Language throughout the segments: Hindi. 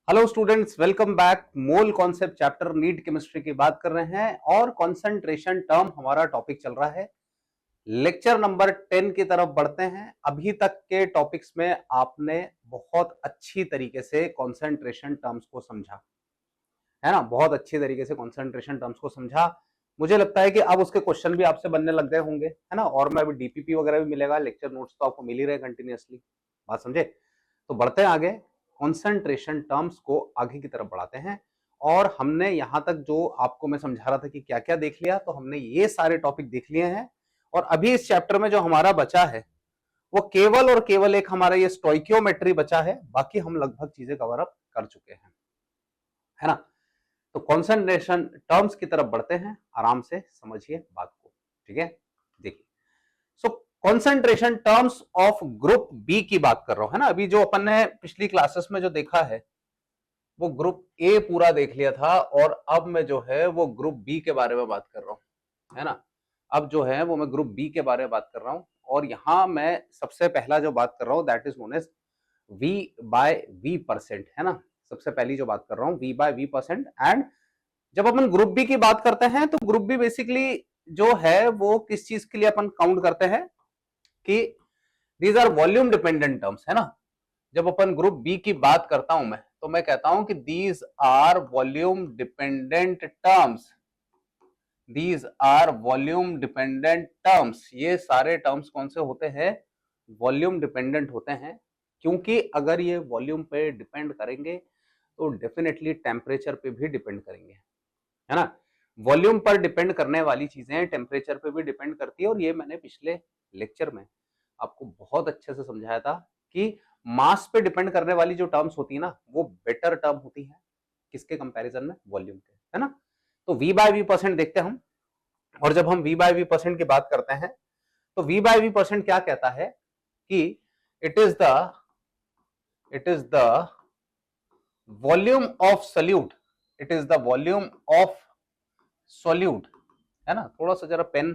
Hello students, welcome back. Mole concept chapter NEET chemistry की बात कर रहे हैं और कंसंट्रेशन टर्म हमारा टॉपिक चल रहा है। लेक्चर नंबर 10 की तरफ बढ़ते हैं। अभी तक के टॉपिक्स में आपने बहुत अच्छी तरीके से कंसंट्रेशन टर्म्स को समझा है ना, बहुत अच्छी तरीके से कंसंट्रेशन टर्म्स को समझा। मुझे लगता है कि अब उसके क्वेश्चन भी आपसे बनने लग गए होंगे, है ना। और मैं अभी डीपीपी वगैरह भी मिलेगा, लेक्चर नोट्स तो आपको मिल ही रहे कंटिन्यूअसली। बात समझे? तो बढ़ते हैं आगे, कंसंट्रेशन टर्म्स को आगे की तरफ बढ़ाते हैं। और हमने यहां तक जो आपको मैं समझा रहा था कि क्या क्या देख लिया, तो हमने ये सारे टॉपिक देख लिए हैं। और अभी इस चैप्टर में जो हमारा बचा है वो केवल और केवल एक हमारा ये स्टोइकियोमेट्री बचा है। बाकी हम लगभग चीजें कवर अप कर चुके हैं, है ना। तो कंसंट्रेशन टर्म्स की तरफ बढ़ते हैं, आराम से समझिए बात को, ठीक है। देखिए, so concentration terms of group B की बात कर रहा हूं, है ना। अभी जो अपन ने पिछली क्लासेस में जो देखा है वो ग्रुप ए पूरा देख लिया था, और अब मैं जो है वो ग्रुप बी के बारे में बात कर रहा हूं, है ना। अब जो है वो मैं ग्रुप बी के बारे में बात कर रहा हूं, और यहां मैं सबसे पहला जो बात कर रहा हूं that is known as V by V percent, है ना। सबसे पहली जो बात कर रहा हूं V by V percent. And जब अपन ग्रुप बी की बात करते हैं तो ग्रुप बी बेसिकली जो है वो किस चीज के लिए अपन काउंट करते हैं कि these are volume dependent terms, है ना। जब अपन ग्रुप बी की बात करता हूं मैं, तो मैं कहता हूं कि these are volume dependent terms, these are volume dependent terms. ये सारे टर्म्स कौन से होते हैं? वॉल्यूम डिपेंडेंट होते हैं, क्योंकि अगर ये वॉल्यूम पे डिपेंड करेंगे तो डेफिनेटली टेम्परेचर पे भी डिपेंड करेंगे, है ना। वॉल्यूम पर डिपेंड करने वाली चीजें टेम्परेचर पे भी डिपेंड करती है। और ये मैंने पिछले लेक्चर में आपको बहुत अच्छे से समझाया था कि मास पे डिपेंड करने वाली जो टर्म्स होती है ना, वो बेटर टर्म होती है किसके कंपैरिजन में? वॉल्यूम के, है ना। तो वी बाय वी परसेंट देखते हैं हम। और जब हम वी बाय वी परसेंट की बात करते हैं तो वी बाय वी परसेंट क्या कहता है कि it is the volume of solute, it is the volume of solute, है ना। थोड़ा सा जरा पेन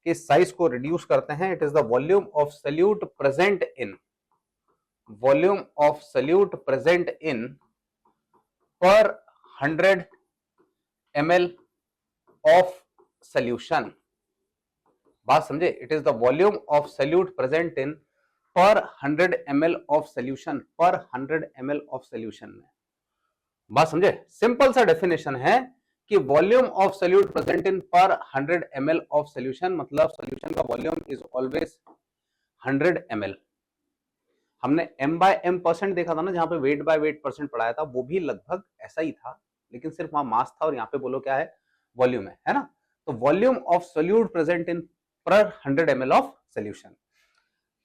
के साइज को रिड्यूस करते हैं। It is the volume of solute present in, volume of solute present in पर 100 ml ऑफ सॉल्यूशन। बात समझे? It is the volume of solute present in पर 100 ml ऑफ सॉल्यूशन, पर 100 ml ऑफ सॉल्यूशन में। बात समझे? सिंपल सा डेफिनेशन है कि volume of solute present in पर 100 ml ऑफ सॉल्यूशन, मतलब सॉल्यूशन का वॉल्यूम इज ऑलवेज 100 ml। हमने m बाय m परसेंट देखा था ना, जहां पे वेट बाय वेट परसेंट पढ़ाया था, वो भी लगभग ऐसा ही था, लेकिन सिर्फ वहां मास था और यहाँ पे बोलो क्या है? वॉल्यूम है ना। तो volume of solute present in पर 100 ml ऑफ सॉल्यूशन।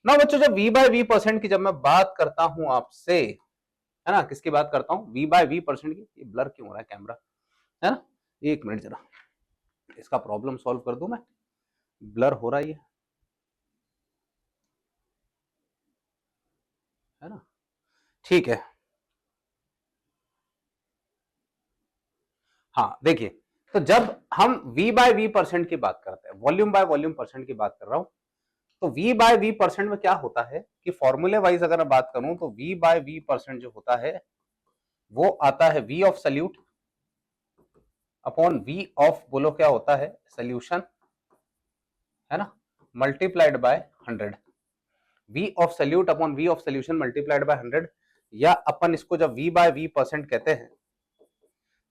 ना बच्चों, जब v बाय v परसेंट की जब मैं बात करता हूं आपसे, है ना, किसकी बात करता हूं? v बाय v परसेंट की। ये ब्लर क्यों हो रहा है कैमरा, है ना। एक मिनट जरा इसका प्रॉब्लम सॉल्व कर दूं मैं। ब्लर हो रहा है ना। ठीक है, हाँ देखिए, तो जब हम v बाय v परसेंट की बात करते हैं, वॉल्यूम बाय वॉल्यूम परसेंट की बात कर रहा हूं, तो v बाय v परसेंट में क्या होता है कि फॉर्मूले वाइज अगर मैं बात करूं तो v बाय v परसेंट जो होता है वो आता है v of salute upon v of, बोलो क्या होता है? सल्यूशन, है ना, multiplied by 100। v of salute upon v of solution multiplied by 100, या अपन इसको जब v बाय v परसेंट कहते हैं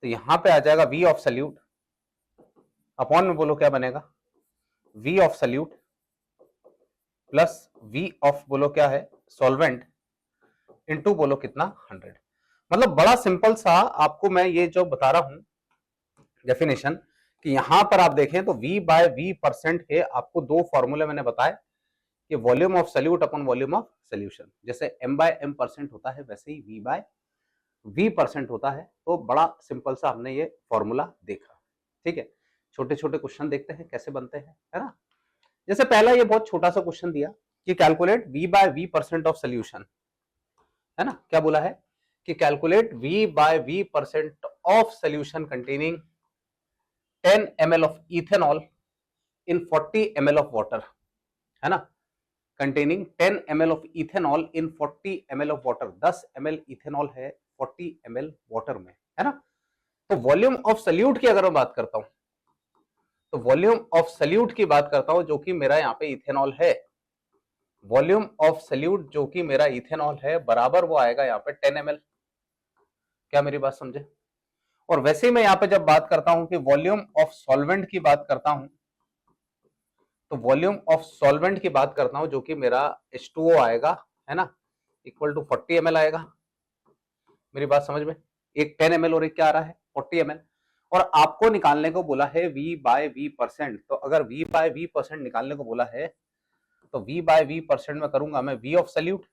तो यहां पे आ जाएगा v ऑफ सल्यूट अपॉन में, बोलो क्या बनेगा? v of solute plus v of, बोलो क्या है? सॉल्वेंट, इनटू बोलो कितना? 100। मतलब बड़ा सिंपल सा आपको मैं ये जो बता रहा हूं डेफिनेशन, कि यहां पर आप देखें तो v बाय v परसेंट है। आपको दो फॉर्मूले मैंने बताए कि volume of solute upon volume of solution, जैसे m बाय m परसेंट होता है वैसे ही v बाय v परसेंट होता है। तो बड़ा सिंपल सा हमने ये फॉर्मूला देखा, ठीक है। छोटे छोटे क्वेश्चन देखते हैं कैसे बनते हैं, है ना। जैसे पहला ये बहुत छोटा सा क्वेश्चन दिया कि calculate v by v percent of solution, है ना। क्या बोला है कि calculate v by v percent of solution containing 10 ml of ethanol in 40 ml of water, है ना। containing 10 ml of ethanol in 40 ml of water. 10 ml ethanol है 40 ml वाटर में, है ना। तो वॉल्यूम ऑफ सल्यूट की अगर मैं बात करता हूं, तो वॉल्यूम ऑफ सल्यूट की बात करता हूं जो कि मेरा यहाँ पे इथेनॉल है, वॉल्यूम ऑफ सल्यूट जो कि मेरा इथेनॉल है बराबर वो आएगा यहाँ पे 10 ml। क्या मेरी बात समझे। और वैसे ही मैं यहाँ पे जब बात करता हूं कि वॉल्यूम ऑफ सॉल्वेंट की बात करता हूं, तो वॉल्यूम ऑफ सॉल्वेंट की बात करता हूं जो कि मेरा H2O आएगा, है ना, इक्वल टू 40 ml आएगा। मेरी बात समझ में, एक 10 ml और एक क्या आ रहा है 40 ml। और आपको निकालने को बोला है V/V%। तो अगर V/V% निकालने को बोला है तो V/V% में करूंगा मैं V ऑफ सल्यूट,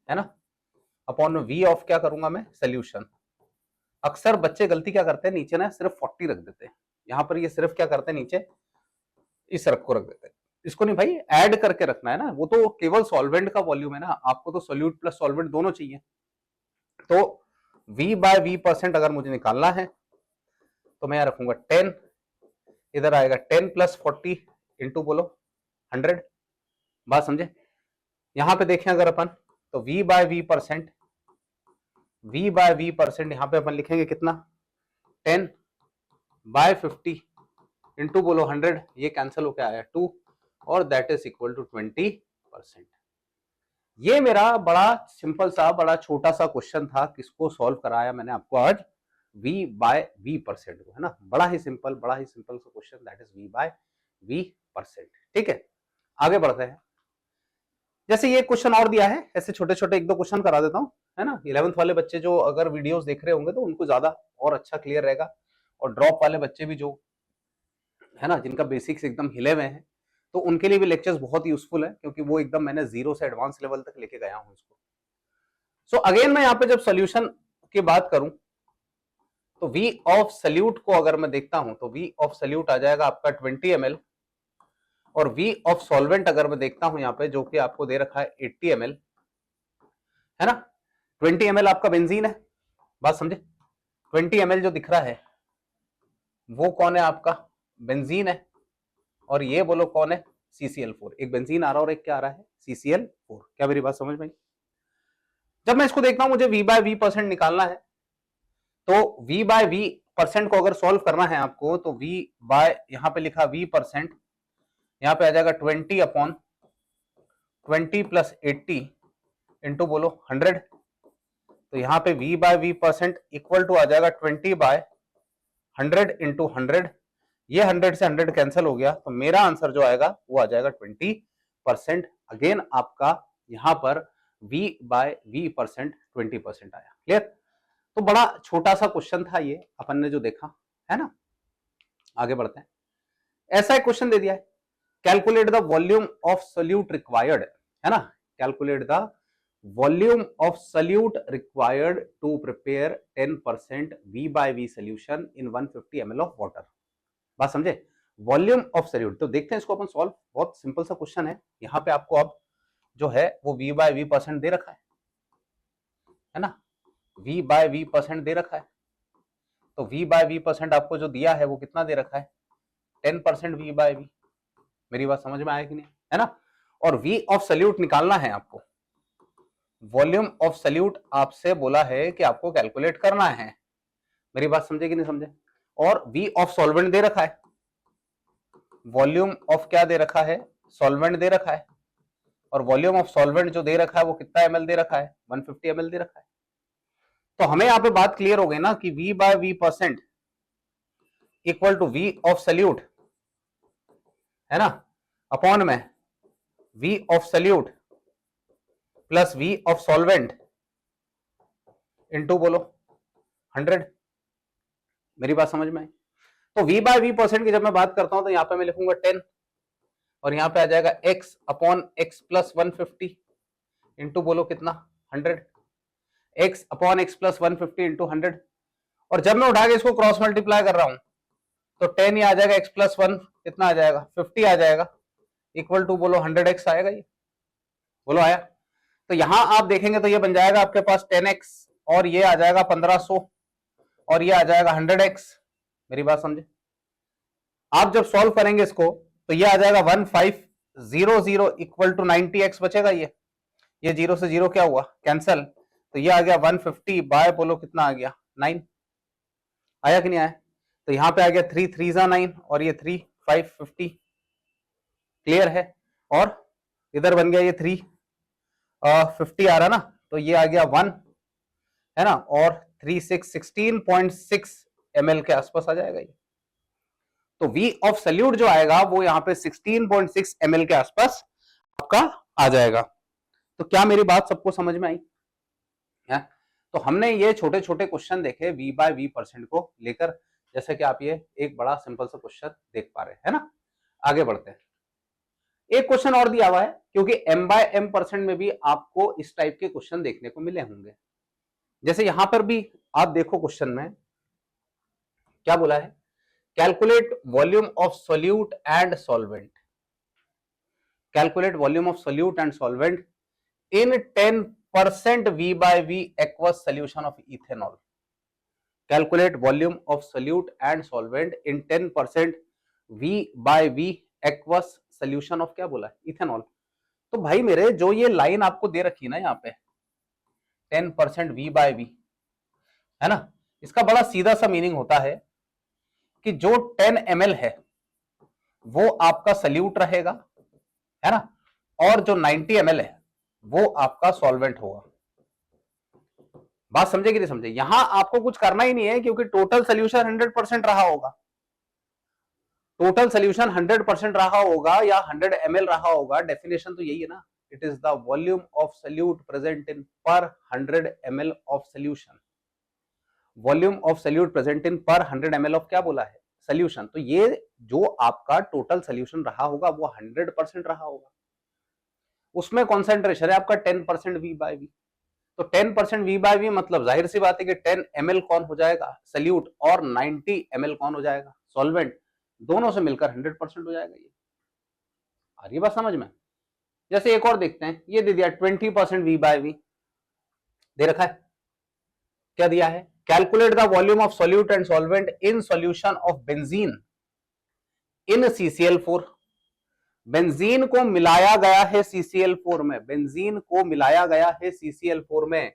है ना, अपॉन में V ऑफ क्या करूंगा मैं सल्यूशन। अक्सर बच्चे गलती क्या करते हैं, नीचे ना सिर्फ 40 रख देते हैं, यहाँ पर ये सिर्फ क्या करते हैं नीचे इस रख को रख देते हैं। इसको नहीं भाई ऐड करके रखना है ना, वो तो केवल सॉल्वेंट का वॉल्यूम है ना, आपको तो सॉल्यूट प्लस सॉल्वेंट दोनों चाहिए। तो V/V% अगर मुझे निकालना है तो मैं यहां रखूंगा 10, इधर आएगा 10 प्लस 40 इंटू बोलो 100। बात समझे। यहां पे देखें अगर अपन तो V/V% यहां पे अपन लिखेंगे कितना 10/50 इंटू बोलो 100, ये कैंसिल होकर आया 2 और दैट इज इक्वल टू 20%। ये मेरा बड़ा सिंपल सा बड़ा छोटा सा क्वेश्चन था, किसको सॉल्व कराया मैंने आपको आज V/V% को, है ना। बड़ा ही सिंपल सा क्वेश्चन, दैट इज V/V%। ठीक है, आगे बढ़ते हैं। जैसे ये क्वेश्चन और दिया है, ऐसे छोटे छोटे एक दो क्वेश्चन करा देता हूं, है ना। 11th वाले बच्चे जो अगर वीडियोस देख रहे होंगे तो उनको ज्यादा और अच्छा क्लियर रहेगा, और ड्रॉप वाले बच्चे भी जो है ना, जिनका बेसिक्स एकदम हिले हुए हैं, तो उनके लिए भी लेक्चर्स बहुत यूजफुल है, क्योंकि वो एकदम मैंने जीरो से एडवांस लेवल तक लेके गया हूं इसको। सो अगेन मैं यहाँ पे जब सॉल्यूशन की बात करूं तो V ऑफ सल्यूट को अगर मैं देखता हूं तो V ऑफ सल्यूट आ जाएगा आपका 20 ml, और V ऑफ सॉल्वेंट अगर मैं देखता हूं यहाँ पे जो कि आपको दे रखा है 80 ml, है ना। 20 ml आपका बेंजीन है, बात समझे। 20 ml जो दिख रहा है वो कौन है आपका बेंजीन है, और ये बोलो कौन है CCl4। एक बेंजीन आ रहा है और एक क्या आ रहा है CCl4। क्या मेरी बात समझ में आई। जब मैं इसको देखता हूं मुझे V/V% निकालना है, तो V/V% को अगर सॉल्व करना है आपको तो यहां पे लिखा V%, यहां पे आ जाएगा 20/20 प्लस 80 इंटू बोलो 100। तो यहां पे V/V% इक्वल टू आ जाएगा 20/100 इंटू 100। ये 100 से 100 कैंसिल हो गया, तो मेरा आंसर जो आएगा वो आ जाएगा 20%। अगेन आपका यहां पर V/V% 20% आया। क्लियर। तो बड़ा छोटा सा क्वेश्चन था ये अपन ने जो देखा, है ना। आगे बढ़ते हैं। ऐसा एक क्वेश्चन दे दिया है, calculate the volume of solute required, है ना। Calculate the volume of solute required to prepare 10% V/V solution in 150 ml of water. बात समझे। वॉल्यूम ऑफ सॉल्यूट, तो देखते हैं इसको अपन सॉल्व। बहुत सिंपल सा क्वेश्चन है। यहां पे आपको अब जो है वो V/V% दे रखा है ना, V/V% दे रखा है। तो V/V% आपको जो दिया है वो कितना दे रखा है 10% V/V। मेरी बात समझ में आया कि नहीं, है ना। और V ऑफ सल्यूट निकालना है आपको, वॉल्यूम ऑफ सल्यूट आपसे बोला है कि आपको कैलकुलेट करना है। मेरी बात समझे कि नहीं समझे। और V ऑफ सॉल्वेंट दे रखा है, वॉल्यूम ऑफ क्या दे रखा है सॉल्वेंट दे रखा है, और वॉल्यूम ऑफ सॉल्वेंट जो दे रखा है वो कितना ml दे रखा है 150 ml दे रखा है। तो हमें यहाँ पे बात क्लियर हो गई ना कि V/V% equal to V of solute, है ना, अपॉन में V of solute plus V of solvent into बोलो 100। मेरी बात समझ में आई। तो V/V% की जब मैं बात करता हूं तो यहां पे मैं लिखूंगा 10, और यहां पे आ जाएगा x upon x plus 150 into बोलो कितना 100, x upon x plus 150 into 100। और जब मैं उठा के इसको क्रॉस मल्टीप्लाई कर रहा हूं तो 10 ये आ जाएगा, x प्लस 1 कितना आ जाएगा 50 आ जाएगा, इक्वल टू बोलो 100x आएगा। ये बोलो आया। तो यहां आप देखेंगे तो ये बन जाएगा आपके पास 10x, और ये आ जाएगा 1500, और ये आ जाएगा 100x। मेरी बात समझे। आप जब सॉल्व करेंगे इसको तो ये आ जाएगा 15 0 0 इक्वल टू 90x बचेगा। ये 0 से 0 क्या हुआ, कैंसल, तो ये आ गया 150 बाय बोलो कितना आ गया 9, आया कि नहीं आया। तो यहां पे आ गया 3 3 9 और ये 3 550, क्लियर है। और इधर बन गया ये 350 आ रहा ना, तो ये आ गया 1 है ना, और 16.6 ml के आसपास आ जाएगा ये। तो V ऑफ सल्यूट जो आएगा वो यहाँ पे 16.6 ml के आसपास आपका आ जाएगा। तो क्या मेरी बात सबको समझ में आई है? तो हमने ये छोटे छोटे क्वेश्चन देखे V बाय V परसेंट को लेकर, जैसे कि आप ये एक बड़ा सिंपल सा क्वेश्चन देख पा रहे हैं ना। आगे बढ़ते हैं, एक क्वेश्चन और दिया हुआ है, क्योंकि M बाय M परसेंट में भी आपको इस टाइप के क्वेश्चन देखने को मिले होंगे। जैसे यहां पर भी आप देखो क्वेश्चन में क्या बोला है, calculate volume of solute and solvent, calculate volume of solute and solvent in 10% V by V aqueous solution of ethanol, calculate volume of solute and solvent in 10% V by V aqueous solution of क्या बोला है, इथेनॉल। तो भाई मेरे जो ये लाइन आपको दे रखी है ना यहाँ पे 10% V by V है ना, इसका बड़ा सीधा सा मीनिंग होता है कि जो 10 ml है वो आपका सल्यूट रहेगा है ना, और जो 90 ml है वो आपका सॉल्वेंट होगा। बात समझे कि नहीं समझे? यहां आपको कुछ करना ही नहीं है, क्योंकि टोटल सोल्यूशन 100% रहा होगा, टोटल सोल्यूशन 100% रहा होगा या 100 ml रहा होगा। डेफिनेशन तो यही है ना, it is the volume of solute present इन पर 100 ml of solution, volume of solute present इन पर 100 ml ऑफ क्या बोला है, सोल्यूशन। तो ये जो आपका टोटल सोल्यूशन रहा होगा वो 100% रहा होगा, उसमें कॉन्सेंट्रेशन है आपका 10% V बाय V। तो 10% V बाय V मतलब जाहिर सी बात है कि 10 ml कौन हो जाएगा, सल्यूट, और 90 ml कौन हो जाएगा, सॉल्वेंट। दोनों से मिलकर 100% हो जाएगा ये। आ रही बात समझ में? जैसे एक और देखते हैं, ये दे दिया 20% V बाय V दे रखा है। क्या दिया है, calculate the volume of solute and solvent in solution of benzene in CCl4। Benzene को मिलाया गया है CCl4 में, बेंजीन को मिलाया गया है CCl4 में,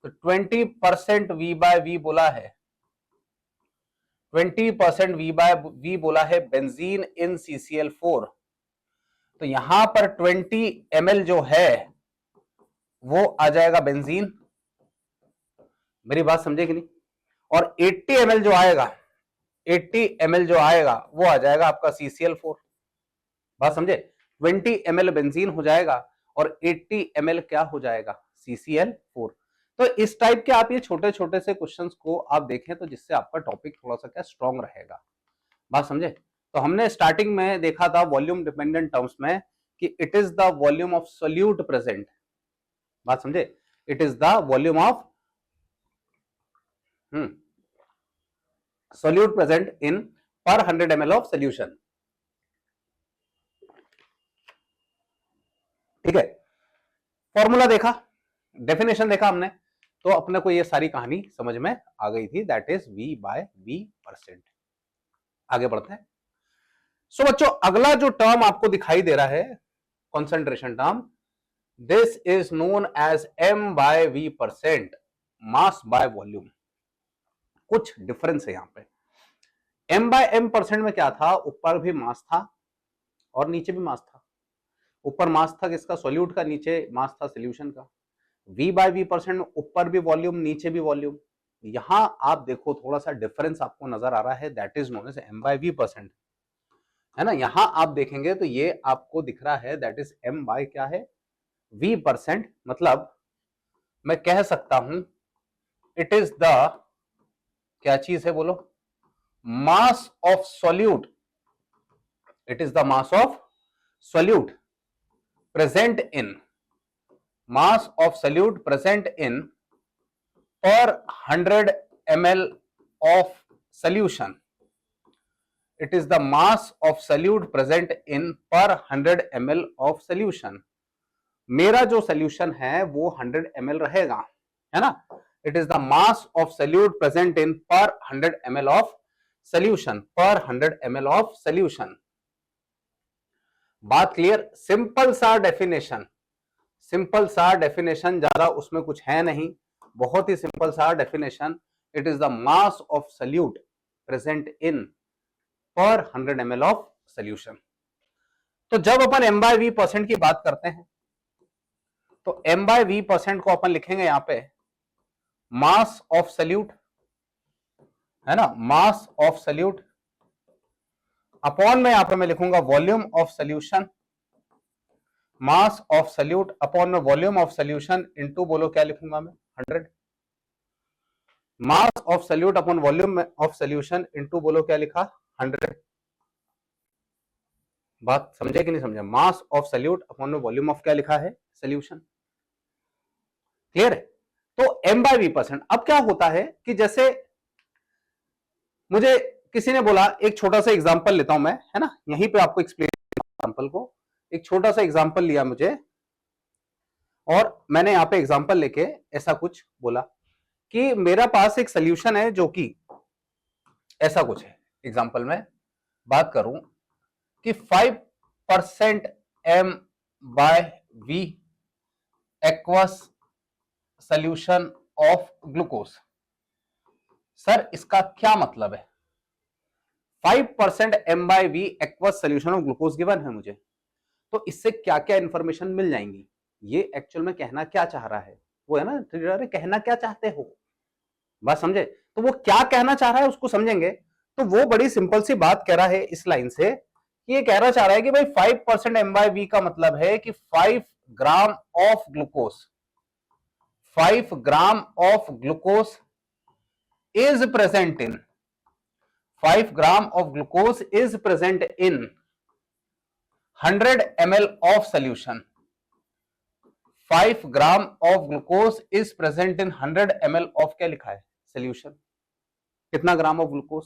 तो 20% V बाय V बोला है, 20% V बाय V बोला है बेंजीन इन CCl4। तो यहां पर 20 ml जो है वो आ जाएगा बेंजीन, मेरी बात समझे कि नहीं, और 80 ml जो आएगा, 80 ml जो आएगा वो आ जाएगा आपका CCl4। बात समझे? 20 ml बेंजीन हो जाएगा और 80 ml क्या हो जाएगा, CCl4। तो इस टाइप के आप ये छोटे छोटे से क्वेश्चंस को आप देखें तो जिससे आपका टॉपिक थोड़ा सा क्या स्ट्रॉन्ग रहेगा। बात समझे? तो हमने स्टार्टिंग में देखा था वॉल्यूम डिपेंडेंट टर्म्स में कि it is the volume of solute present, बात समझे, it is the volume of solute present इन पर 100 ml ऑफ सोल्यूशन। ठीक है, फॉर्मूला देखा, डेफिनेशन देखा हमने, तो अपने को ये सारी कहानी समझ में आ गई थी, that is V by V percent. आगे बढ़ते हैं। सो बच्चों अगला जो टर्म आपको दिखाई दे रहा है concentration term, this is known as M by V percent, mass by volume. कुछ डिफरेंस है यहां पे। M बाय M परसेंट में क्या था, ऊपर भी मास था और नीचे भी मास था। ऊपर मास था किसका, सॉल्यूट का, नीचे मास था सॉल्यूशन का। V बाय V परसेंट में ऊपर भी वॉल्यूम नीचे भी वॉल्यूम। यहां आप देखो थोड़ा सा डिफरेंस आपको नजर आ रहा है, that is known as M by V percent, है ना। यहां आप देखेंगे तो ये आपको दिख रहा है दैट इज M बाय क्या है, V परसेंट। मतलब मैं कह सकता हूं इट इज द क्या चीज है बोलो, mass of solute, it is the mass of solute present in, mass of solute present in per 100 ml of solution, it is the mass of solute present in per 100 ml of solution। मेरा जो solution है वो 100 ml रहेगा, है ना। it is the mass of solute present in per 100 ml of solution, per 100 ml of solution। बात क्लियर? सिंपल सा डेफिनेशन, सिंपल सा डेफिनेशन, ज्यादा उसमें कुछ है नहीं, बहुत ही सिंपल सा definition. It is the mass of solute present in पर 100 ml ऑफ सोल्यूशन। तो जब अपन m by v परसेंट की बात करते हैं तो m by v परसेंट को अपन लिखेंगे यहां पे मास ऑफ सल्यूट, है ना, मास ऑफ सल्यूट अपॉन में यहां पर मैं लिखूंगा volume of solution, mass of solute upon में वॉल्यूम ऑफ सोल्यूशन इनटू बोलो क्या लिखूंगा मैं 100, mass of solute upon volume of solution into बोलो क्या लिखा 100। बात समझे कि नहीं समझे? मास ऑफ सल्यूट अपॉन में वॉल्यूम ऑफ क्या लिखा है सोल्यूशन। क्लियर है? तो m by v परसेंट। अब क्या होता है कि जैसे मुझे किसी ने बोला, एक छोटा सा एग्जांपल लेता हूं मैं, है ना, यहीं पे आपको एक्सप्लेन एग्जांपल को, एक छोटा सा एग्जांपल लिया मुझे और मैंने यहां पे एग्जांपल लेके ऐसा कुछ बोला कि मेरा पास एक सोल्यूशन है जो कि ऐसा कुछ है। एग्जांपल में बात करूं कि 5% m by v aqueous solution of glucose. Sir इसका क्या मतलब है? 5% m by v aqueous solution of glucose given है मुझे, तो इससे क्या क्या इंफॉर्मेशन मिल जाएंगी? ये एक्चुअल में कहना क्या चाह रहा है वो है ना, अरे कहना क्या चाहते हो, बात समझे? तो वो क्या कहना चाह रहा है उसको समझेंगे। तो वो बड़ी सिंपल सी बात कह रहा है इस लाइन से कि ये कहना चाह रहा है कि भाई 5% m by v का मतलब है कि 5 gram of glucose, 5 gram of glucose is present in 5 gram of glucose is present in 100 ml of solution। 5 gram of glucose is present in 100 ml of क्या लिखा है सोल्यूशन। कितना gram of glucose?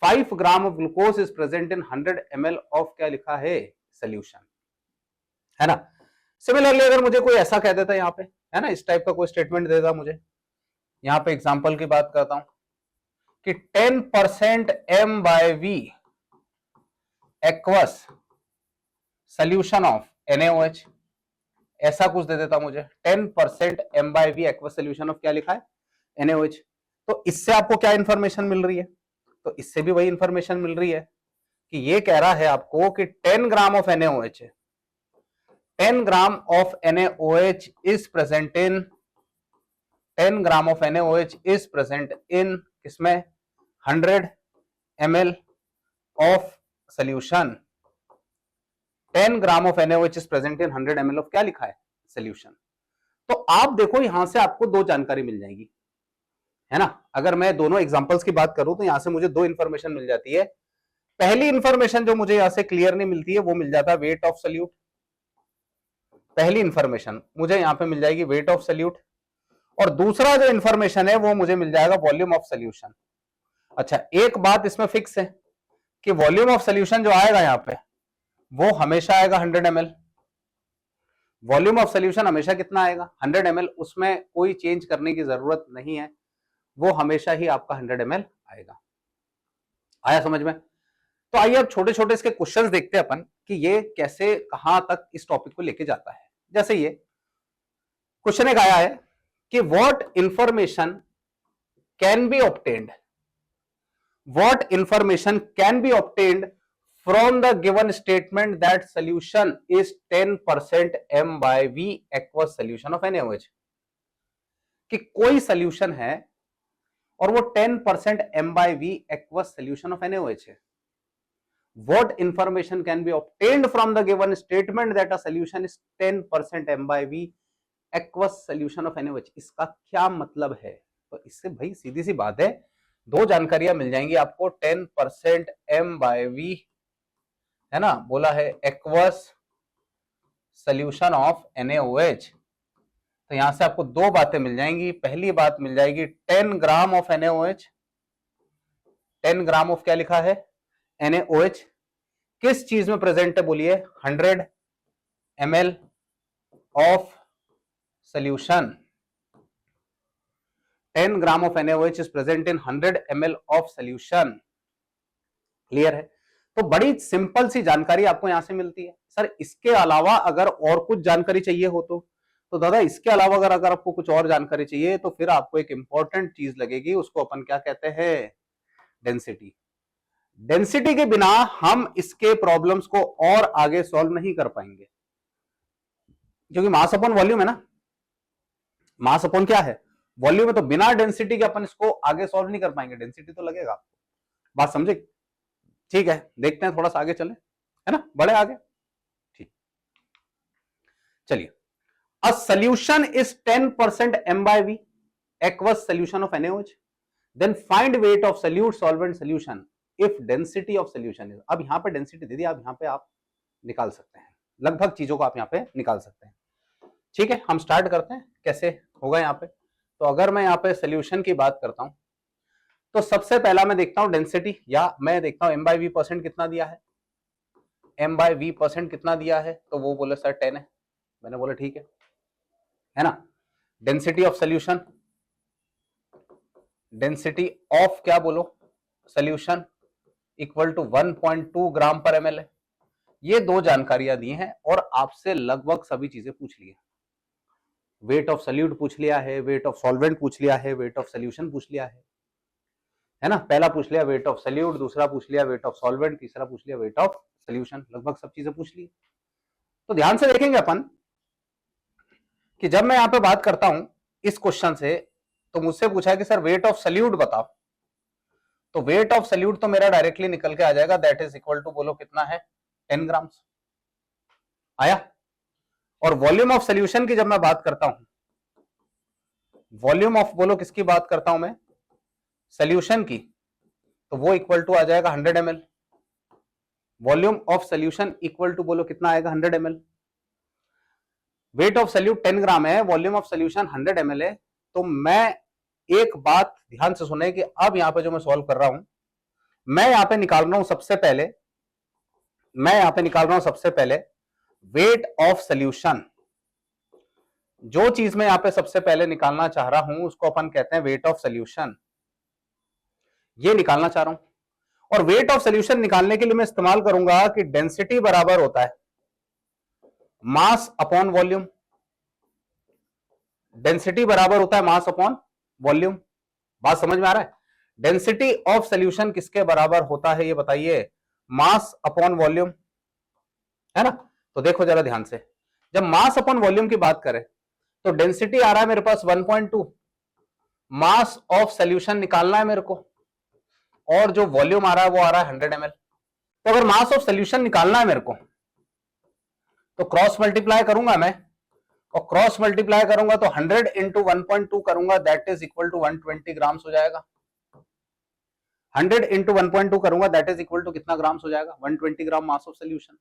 5 gram of glucose is present in 100 ml of क्या लिखा है सोल्यूशन, है ना। सिमिलरली अगर मुझे कोई ऐसा कह देता यहां पे, है ना, इस टाइप का कोई स्टेटमेंट देता मुझे, यहां पे एग्जांपल की बात करता हूं कि 10% m by v aqueous solution of NaOH, ऐसा कुछ दे देता मुझे 10% m by v aqueous solution of क्या लिखा है NaOH। तो इससे आपको क्या इंफॉर्मेशन मिल रही है? तो इससे भी वही इंफॉर्मेशन मिल रही है कि ये कह रहा है आपको कि 10 ग्राम ऑफ NaOH है, 10 gram of NaOH is present in 10 gram of NaOH is present in किसमें 100 ml of solution. 10 gram of NaOH is present in 100 ml of क्या लिखा है सोल्यूशन। तो आप देखो यहां से आपको दो जानकारी मिल जाएगी, है ना। अगर मैं दोनों एग्जांपल्स की बात करूं तो यहां से मुझे दो इंफॉर्मेशन मिल जाती है। पहली इंफॉर्मेशन जो मुझे यहां से क्लियर नहीं मिलती है वो मिल जाता है वेट ऑफ सोल्यूट। पहली इंफॉर्मेशन मुझे यहां पे मिल जाएगी वेट ऑफ सोल्यूट, और दूसरा जो इंफॉर्मेशन है वो मुझे मिल जाएगा वॉल्यूम ऑफ सोल्यूशन। अच्छा, एक बात इसमें फिक्स है कि वॉल्यूम ऑफ सोल्यूशन जो आएगा यहां पे वो हमेशा आएगा 100 ml। वॉल्यूम ऑफ सोल्यूशन हमेशा कितना आएगा 100 ml, उसमें कोई चेंज करने की जरूरत नहीं है, वो हमेशा ही आपका 100 ml आएगा। आया समझ में? तो आइए अब छोटे छोटे इसके क्वेश्चंस देखते हैं अपन कि ये कैसे कहां तक इस टॉपिक को लेके जाता है। जैसे ये क्वेश्चन एक आया है कि what information can be obtained, what information can be obtained from the given statement that solution is 10% m by v aqueous solution of NaOH। कि कोई सोल्यूशन है और वो 10% m by v aqueous solution of NaOH है। What information can be obtained from the given statement that a solution is 10% m by v aqueous solution of NaOH? इसका क्या मतलब है? तो इससे भाई सीधी सी बात है, दो जानकारियां मिल जाएंगी आपको। 10% m by v, है ना, बोला है एक्वस सोल्यूशन ऑफ NaOH, तो यहां से आपको दो बातें मिल जाएंगी। पहली बात मिल जाएगी 10 gram of NaOH, 10 gram of क्या लिखा है NaOH, किस चीज में प्रेजेंट है बोलिए 100 ml of solution. 10 gram of NaOH is present in 100 ml of solution. Clear है? तो बड़ी सिंपल सी जानकारी आपको यहां से मिलती है। सर इसके अलावा अगर और कुछ जानकारी चाहिए हो तो दादा इसके अलावा अगर आपको कुछ और जानकारी चाहिए तो फिर आपको एक इंपॉर्टेंट चीज लगेगी, उसको अपन क्या कहते हैं, डेंसिटी। डेंसिटी के बिना हम इसके प्रॉब्लम्स को और आगे सॉल्व नहीं कर पाएंगे, क्योंकि मास अपॉन वॉल्यूम है ना, मास अपॉन क्या है, वॉल्यूम है। तो बिना डेंसिटी के अपन इसको आगे सॉल्व नहीं कर पाएंगे, डेंसिटी तो लगेगा। बात समझे? ठीक है, देखते हैं थोड़ा सा आगे चले, है ना, बड़े आगे। ठीक, चलिए। A solution is 10% m/v aqueous solution of NaOH, then find weight of solute solvent solution if density of solution is। अब यहां पे डेंसिटी दे दी, अब यहां पे आप निकाल सकते हैं, लगभग चीजों को आप यहां पे निकाल सकते हैं। ठीक है, हम स्टार्ट करते हैं कैसे होगा यहां पे। तो अगर मैं यहां पे सोल्यूशन की बात करता हूं तो सबसे पहला मैं देखता हूं डेंसिटी, या मैं देखता हूं m/v% कितना दिया है, m/v% कितना दिया है, तो वो बोले सर 10 है। मैंने बोला ठीक है ना। Density of solution, density of क्या बोलो, सोल्यूशन इक्वल टू 1.2 ग्राम पर ml है। ये दो जानकारियां दी हैं और आपसे लगभग सभी चीजें पूछ ली है। वेट ऑफ सोल्यूट पूछ लिया है, वेट ऑफ सॉल्वेंट पूछ लिया है, वेट ऑफ सोल्यूशन पूछ लिया है ना। पहला पूछ लिया वेट ऑफ सोल्यूट, दूसरा पूछ लिया वेट ऑफ सॉल्वेंट, तीसरा पूछ लिया वेट ऑफ सोल्यूशन, लगभग सब चीजें पूछ ली। तो ध्यान से देखेंगे अपन कि जब मैं यहां पे बात करता हूं इस क्वेश्चन से, तो मुझसे पूछा है कि सर वेट ऑफ सोल्यूट बताओ, तो वेट ऑफ सोल्यूट तो मेरा डायरेक्टली निकल के आ जाएगा, दैट इज इक्वल टू बोलो कितना है, 10 ग्राम आया। और वॉल्यूम ऑफ सोल्यूशन की जब मैं बात करता हूं, वॉल्यूम ऑफ बोलो किसकी बात करता हूं मैं, सोल्यूशन की, तो वो इक्वल टू आ जाएगा 100 ml। Volume of solution equal to बोलो कितना आएगा, 100 ml। Weight of solute 10 gram है, वॉल्यूम ऑफ सोल्यूशन 100 ml है। तो मैं एक बात ध्यान से सुने कि अब यहां पे जो मैं सॉल्व कर रहा हूं, मैं यहां पे निकाल रहा हूं सबसे पहले, मैं यहां पे निकाल रहा हूं सबसे पहले वेट ऑफ सोल्यूशन। जो चीज मैं यहां पे सबसे पहले निकालना चाह रहा हूं उसको अपन कहते हैं वेट ऑफ सोल्यूशन, ये निकालना चाह रहा हूं। और वेट ऑफ सोल्यूशन निकालने के लिए मैं इस्तेमाल करूंगा कि डेंसिटी बराबर होता है मास अपॉन वॉल्यूम, डेंसिटी बराबर होता है मास अपॉन वॉल्यूम। बात समझ में आ रहा है? डेंसिटी ऑफ सोल्यूशन किसके बराबर होता है ये बताइए, मास अपॉन वॉल्यूम, है ना। तो देखो जरा ध्यान से, जब मास अपॉन वॉल्यूम की बात करें तो डेंसिटी आ रहा है मेरे पास 1.2, मास ऑफ सोल्यूशन निकालना है मेरे को, और जो वॉल्यूम आ रहा है वो आ रहा है 100 ml। तो अगर मास ऑफ सोल्यूशन निकालना है मेरे को तो क्रॉस मल्टीप्लाई करूंगा मैं, और क्रॉस मल्टीप्लाई करूंगा तो 100 इंटू 1.2 करूंगा, that is equal to 120 grams हो जाएगा। 100 इंटू 1.2 करूंगा दैट इज इक्वल टू कितना ग्राम्स हो जाएगा, 120 ग्राम मास ऑफ सोल्यूशन,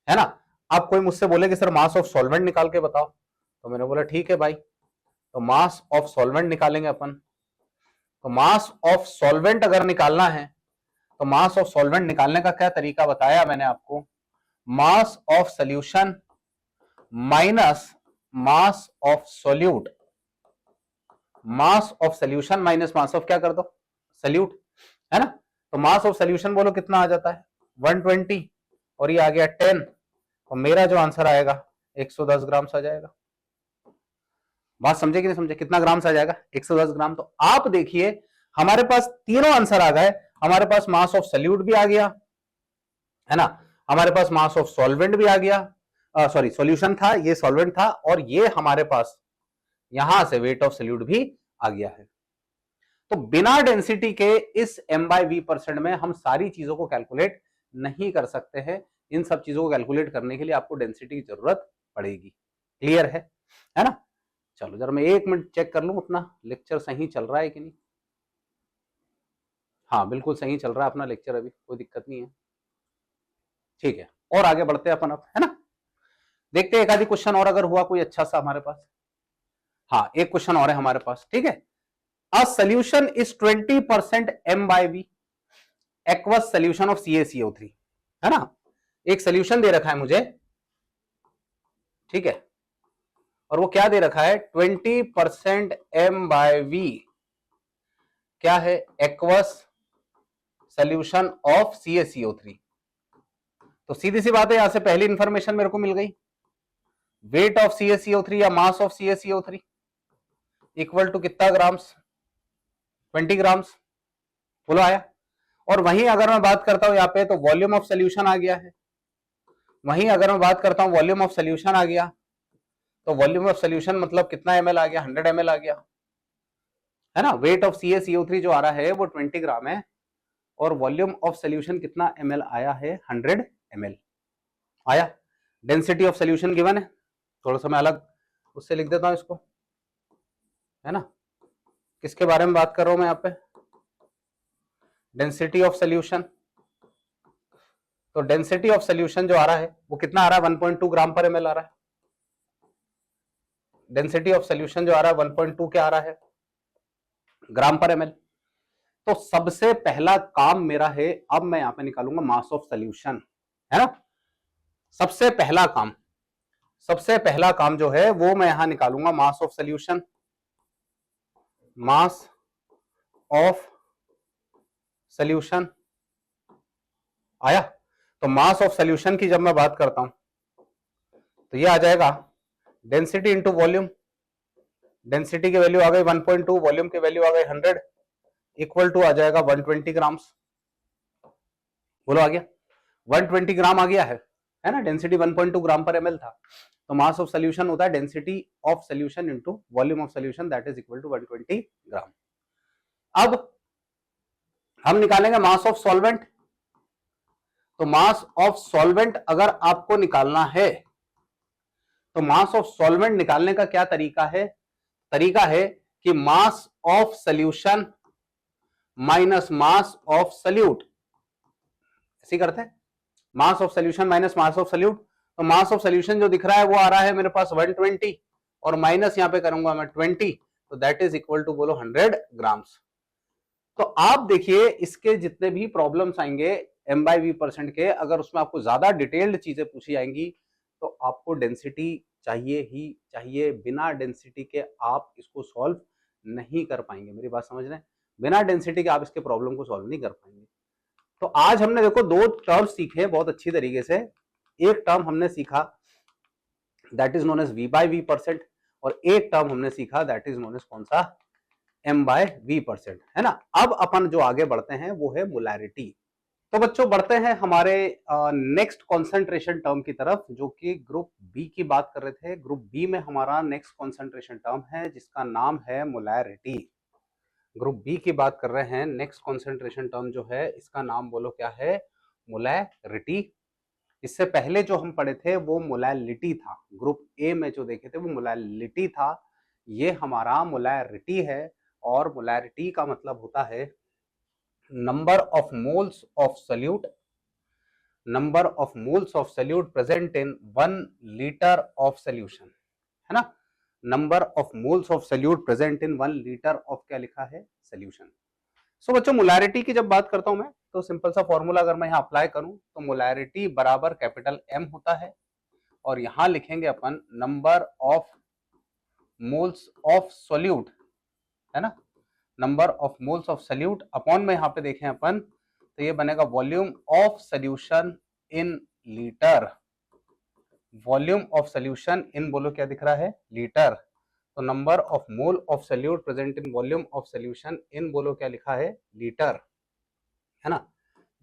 है ना। अब कोई मुझसे बोले कि सर मास ऑफ सॉल्वेंट निकाल के बताओ, तो मैंने बोला ठीक है भाई, तो मास ऑफ सॉल्वेंट निकालेंगे अपन। तो मास ऑफ सॉल्वेंट अगर निकालना है तो मास ऑफ सॉल्वेंट निकालने का क्या तरीका बताया मैंने आपको, मास of solution minus mass of solute, mass of solution minus mass of क्या कर दो, सोल्यूट, है ना। तो मास ऑफ सोल्यूशन बोलो कितना आ जाता है 120, और ये आ गया 10, और मेरा जो आंसर आएगा 110 ग्राम आ जाएगा। बात समझे कि नहीं समझे, कितना ग्राम आ जाएगा, 110 ग्राम। तो आप देखिए हमारे पास तीनों आंसर आ गए, हमारे पास मास ऑफ सोल्यूट भी आ गया, है ना, हमारे पास मास ऑफ सॉल्वेंट भी आ गया, सॉरी सोल्यूशन था, ये सॉल्वेंट था, और ये हमारे पास यहां से वेट ऑफ सोल्यूट भी आ गया है। तो बिना डेंसिटी के इस m/v% में हम सारी चीजों को कैलकुलेट नहीं कर सकते हैं। इन सब चीजों को कैलकुलेट करने के लिए आपको डेंसिटी की जरूरत पड़ेगी। क्लियर है ना। चलो जरा मैं 1 मिनट चेक कर लूं अपना लेक्चर सही चल रहा है कि नहीं। हाँ बिल्कुल सही चल रहा है अपना लेक्चर, अभी कोई दिक्कत नहीं है। ठीक है, और आगे बढ़ते हैं अपन अब, है ना। देखते हैं एक आधी क्वेश्चन और अगर हुआ कोई अच्छा सा हमारे पास। हाँ एक क्वेश्चन और है हमारे पास, ठीक है। अ solution is 20% m/v aqueous solution of CaCO3, है ना। एक सोल्यूशन दे रखा है मुझे, ठीक है, और वो क्या दे रखा है 20% m/v क्या है, एक्वस सोल्यूशन ऑफ CaCO3। तो सीधी सी बात है, यहां से पहली इंफॉर्मेशन मेरे को मिल गई, वेट ऑफ CaCO3 या mass of CaCO3 equal to कितना ग्राम्स, 20 ग्राम्स। बोलो आया। और वहीं अगर मैं बात करता हूं यहाँ पे, तो वॉल्यूम ऑफ सोल्यूशन आ गया है। वहीं अगर मैं बात करता हूं वॉल्यूम ऑफ सोल्यूशन आ गया, तो वॉल्यूम ऑफ सोल्यूशन मतलब कितना ml आ गया, 100 ml आ गया, है ना। वेट ऑफ CaCO3 जो आ रहा है वो 20 ग्राम है, और वॉल्यूम ऑफ सोल्यूशन कितना ml आया है, 100 ml आया। डेंसिटी ऑफ सोल्यूशन गिवन है, थोड़ा सा मैं अलग उससे लिख देता हूं इसको, है ना। किसके बारे में बात कर रहा हूं मैं यहाँ पे, डेंसिटी ऑफ सोल्यूशन। तो डेंसिटी ऑफ सोल्यूशन जो आ रहा है वो कितना आ रहा है, 1.2 ग्राम पर ml आ रहा है। डेंसिटी ऑफ सोल्यूशन जो आ रहा है 1.2 क्या आ रहा है, ग्राम पर ml। तो सबसे पहला काम मेरा है, अब मैं यहां पे निकालूंगा मास ऑफ सोल्यूशन, है ना। सबसे पहला काम जो है वो मैं यहां निकालूंगा मास of solution, mass of solution आया। तो मास ऑफ सोल्यूशन की जब मैं बात करता हूं तो ये आ जाएगा डेंसिटी इंटू वॉल्यूम। डेंसिटी की वैल्यू आ गई 1.2, वॉल्यूम की वैल्यू आ गई 100, इक्वल टू आ जाएगा 120 ग्राम्स। बोलो आ गया, 120 ग्राम आ गया है ना। डेंसिटी 1.2 ग्राम पर ml था, तो मास ऑफ सोल्यूशन होता है density of solution into volume of solution, that is equal to 120 gram. अब हम निकालेंगे मास ऑफ सॉल्वेंट। तो मास ऑफ सॉल्वेंट अगर आपको निकालना है, तो मास ऑफ सॉल्वेंट निकालने का क्या तरीका है, तरीका है कि मास of solution minus mass of solute, ऐसे करते हैं, मास of solution minus mass of solute. तो मास ऑफ सोल्यूशन जो दिख रहा है वो आ रहा है मेरे पास 120, और माइनस यहां पे करूंगा मैं 20, तो दैट इज इक्वल टू बोलो 100 ग्राम्स। तो आप देखिए इसके जितने भी प्रॉब्लम्स आएंगे M/V% के, अगर उसमें आपको ज्यादा डिटेल्ड चीजें पूछी जाएंगी तो आपको डेंसिटी चाहिए ही चाहिए। बिना डेंसिटी के आप इसको सॉल्व नहीं कर पाएंगे, मेरी बात समझ रहे हैं। बिना डेंसिटी के आप इसके प्रॉब्लम को सॉल्व नहीं कर पाएंगे। तो आज हमने देखो दो टर्म सीखे बहुत अच्छी तरीके से। एक टर्म हमने सीखा that is known as V/V%, और एक टर्म हमने सीखा दैट इज नोन एज कौन सा, M/V%, है ना। अब अपन जो आगे बढ़ते हैं वो है मोलैरिटी। तो बच्चों बढ़ते हैं हमारे नेक्स्ट कॉन्सेंट्रेशन टर्म की तरफ, जो कि ग्रुप बी की बात कर रहे थे। ग्रुप बी में हमारा नेक्स्ट कॉन्सेंट्रेशन टर्म है जिसका नाम है मोलैरिटी। ग्रुप बी की बात कर रहे हैं, नेक्स्ट कॉन्सेंट्रेशन टर्म जो है इसका नाम बोलो क्या है, मोलैरिटी। इससे पहले जो हम पढ़े थे वो मोलैलिटी था, ग्रुप ए में जो देखे थे वो मोलैलिटी था, ये हमारा मोलैरिटी है। और मोलैरिटी का मतलब होता है number of moles of solute, number of moles of solute present in 1 litre of solution, है ना। Number of moles of solute present in 1 litre of क्या लिखा है, सोल्यूशन। सो बच्चों मोलैरिटी की जब बात करता हूं मैं, तो सिंपल सा फॉर्मूला अगर मैं यहां अप्लाई करूं तो मोलैरिटी बराबर कैपिटल M होता है, और यहां लिखेंगे अपन number of moles of solute, है ना। Number of moles of solute upon में यहां पे देखें अपन तो ये बनेगा volume of solution in litre. Volume of solution in बोलो क्या दिख रहा है, लीटर। तो number of mole of solute present in volume of solution in बोलो क्या लिखा है, लीटर, है ना।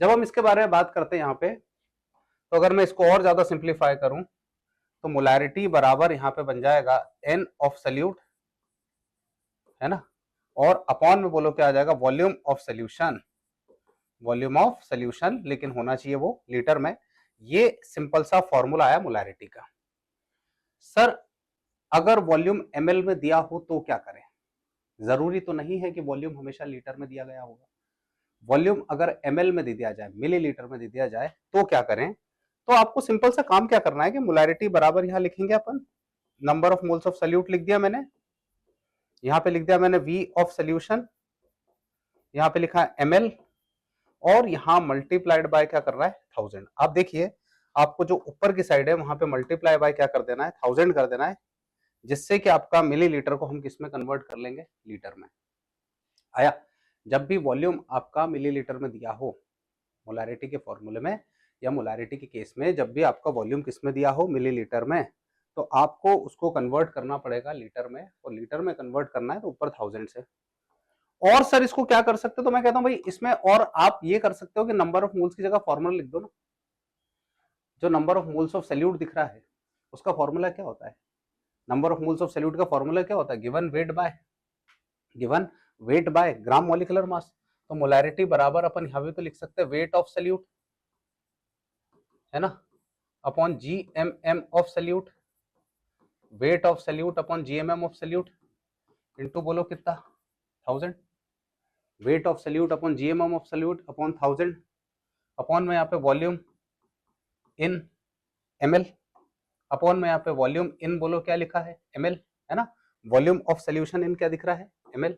जब हम इसके बारे में बात करते हैं यहाँ पे, तो अगर मैं इसको और ज्यादा सिंप्लीफाई करूं तो मोलैरिटी बराबर यहाँ पे बन जाएगा N ऑफ सोल्यूट, है ना, और अपॉन में बोलो क्या आ जाएगा, volume of solution, volume of solution, लेकिन होना चाहिए वो लीटर में। ये सिंपल सा फॉर्मूला आया मोलैरिटी का। सर अगर वॉल्यूम ml में दिया हो तो क्या करें, जरूरी तो नहीं है कि वॉल्यूम हमेशा लीटर में दिया गया होगा। वॉल्यूम अगर ml में दे दिया जाए, मिलीलीटर में दे दिया जाए, तो क्या करें। तो आपको सिंपल सा काम क्या करना है कि मोलैरिटी बराबर यहां लिखेंगे अपन, number of moles of solute लिख दिया मैंने, यहां पे लिख दिया मैंने V ऑफ सोल्यूशन, यहां पे लिखा ml, और यहां मल्टीप्लाइड बाय क्या कर रहा है, 1000। आप देखिए आपको जो ऊपर की साइड है वहां पे मल्टीप्लाई बाय क्या कर देना है, 1000 कर देना है, जिससे कि आपका मिलीलीटर को हम किस में कन्वर्ट कर लेंगे, लीटर में। आया। जब भी वॉल्यूम आपका मिलीलीटर में दिया हो मोलारिटी के फॉर्मूले में या मोलारिटी के केस में, जब भी आपका वॉल्यूम किस में दिया हो मिलीलीटर में, तो आपको उसको कन्वर्ट करना पड़ेगा लीटर में, और लीटर में कन्वर्ट करना है तो ऊपर 1000 से। और सर इसको क्या कर सकते हो, तो मैं कहता हूं भाई इसमें और आप ये कर सकते हो कि नंबर ऑफ मोल्स की जगह फॉर्मूला लिख दो ना। जो number of moles of solute दिख रहा है उसका फॉर्मूला क्या होता है, number of moles of solute का फॉर्मूला क्या होता है, given weight by gram molecular mass. तो मोलैरिटी बराबर अपन यहां भी तो लिख सकते हैं वेट ऑफ सॉल्यूट, है ना, upon GMM of solute, weight of solute upon GMM of solute into बोलो कितना 1000, weight of solute upon GMM of solute upon 1000 upon में यहाँ पे वॉल्यूम इन ml, अपॉन में यहाँ पे वॉल्यूम इन बोलो क्या लिखा है ml, है ना, वॉल्यूम ऑफ सॉल्यूशन इन क्या दिख रहा है ml।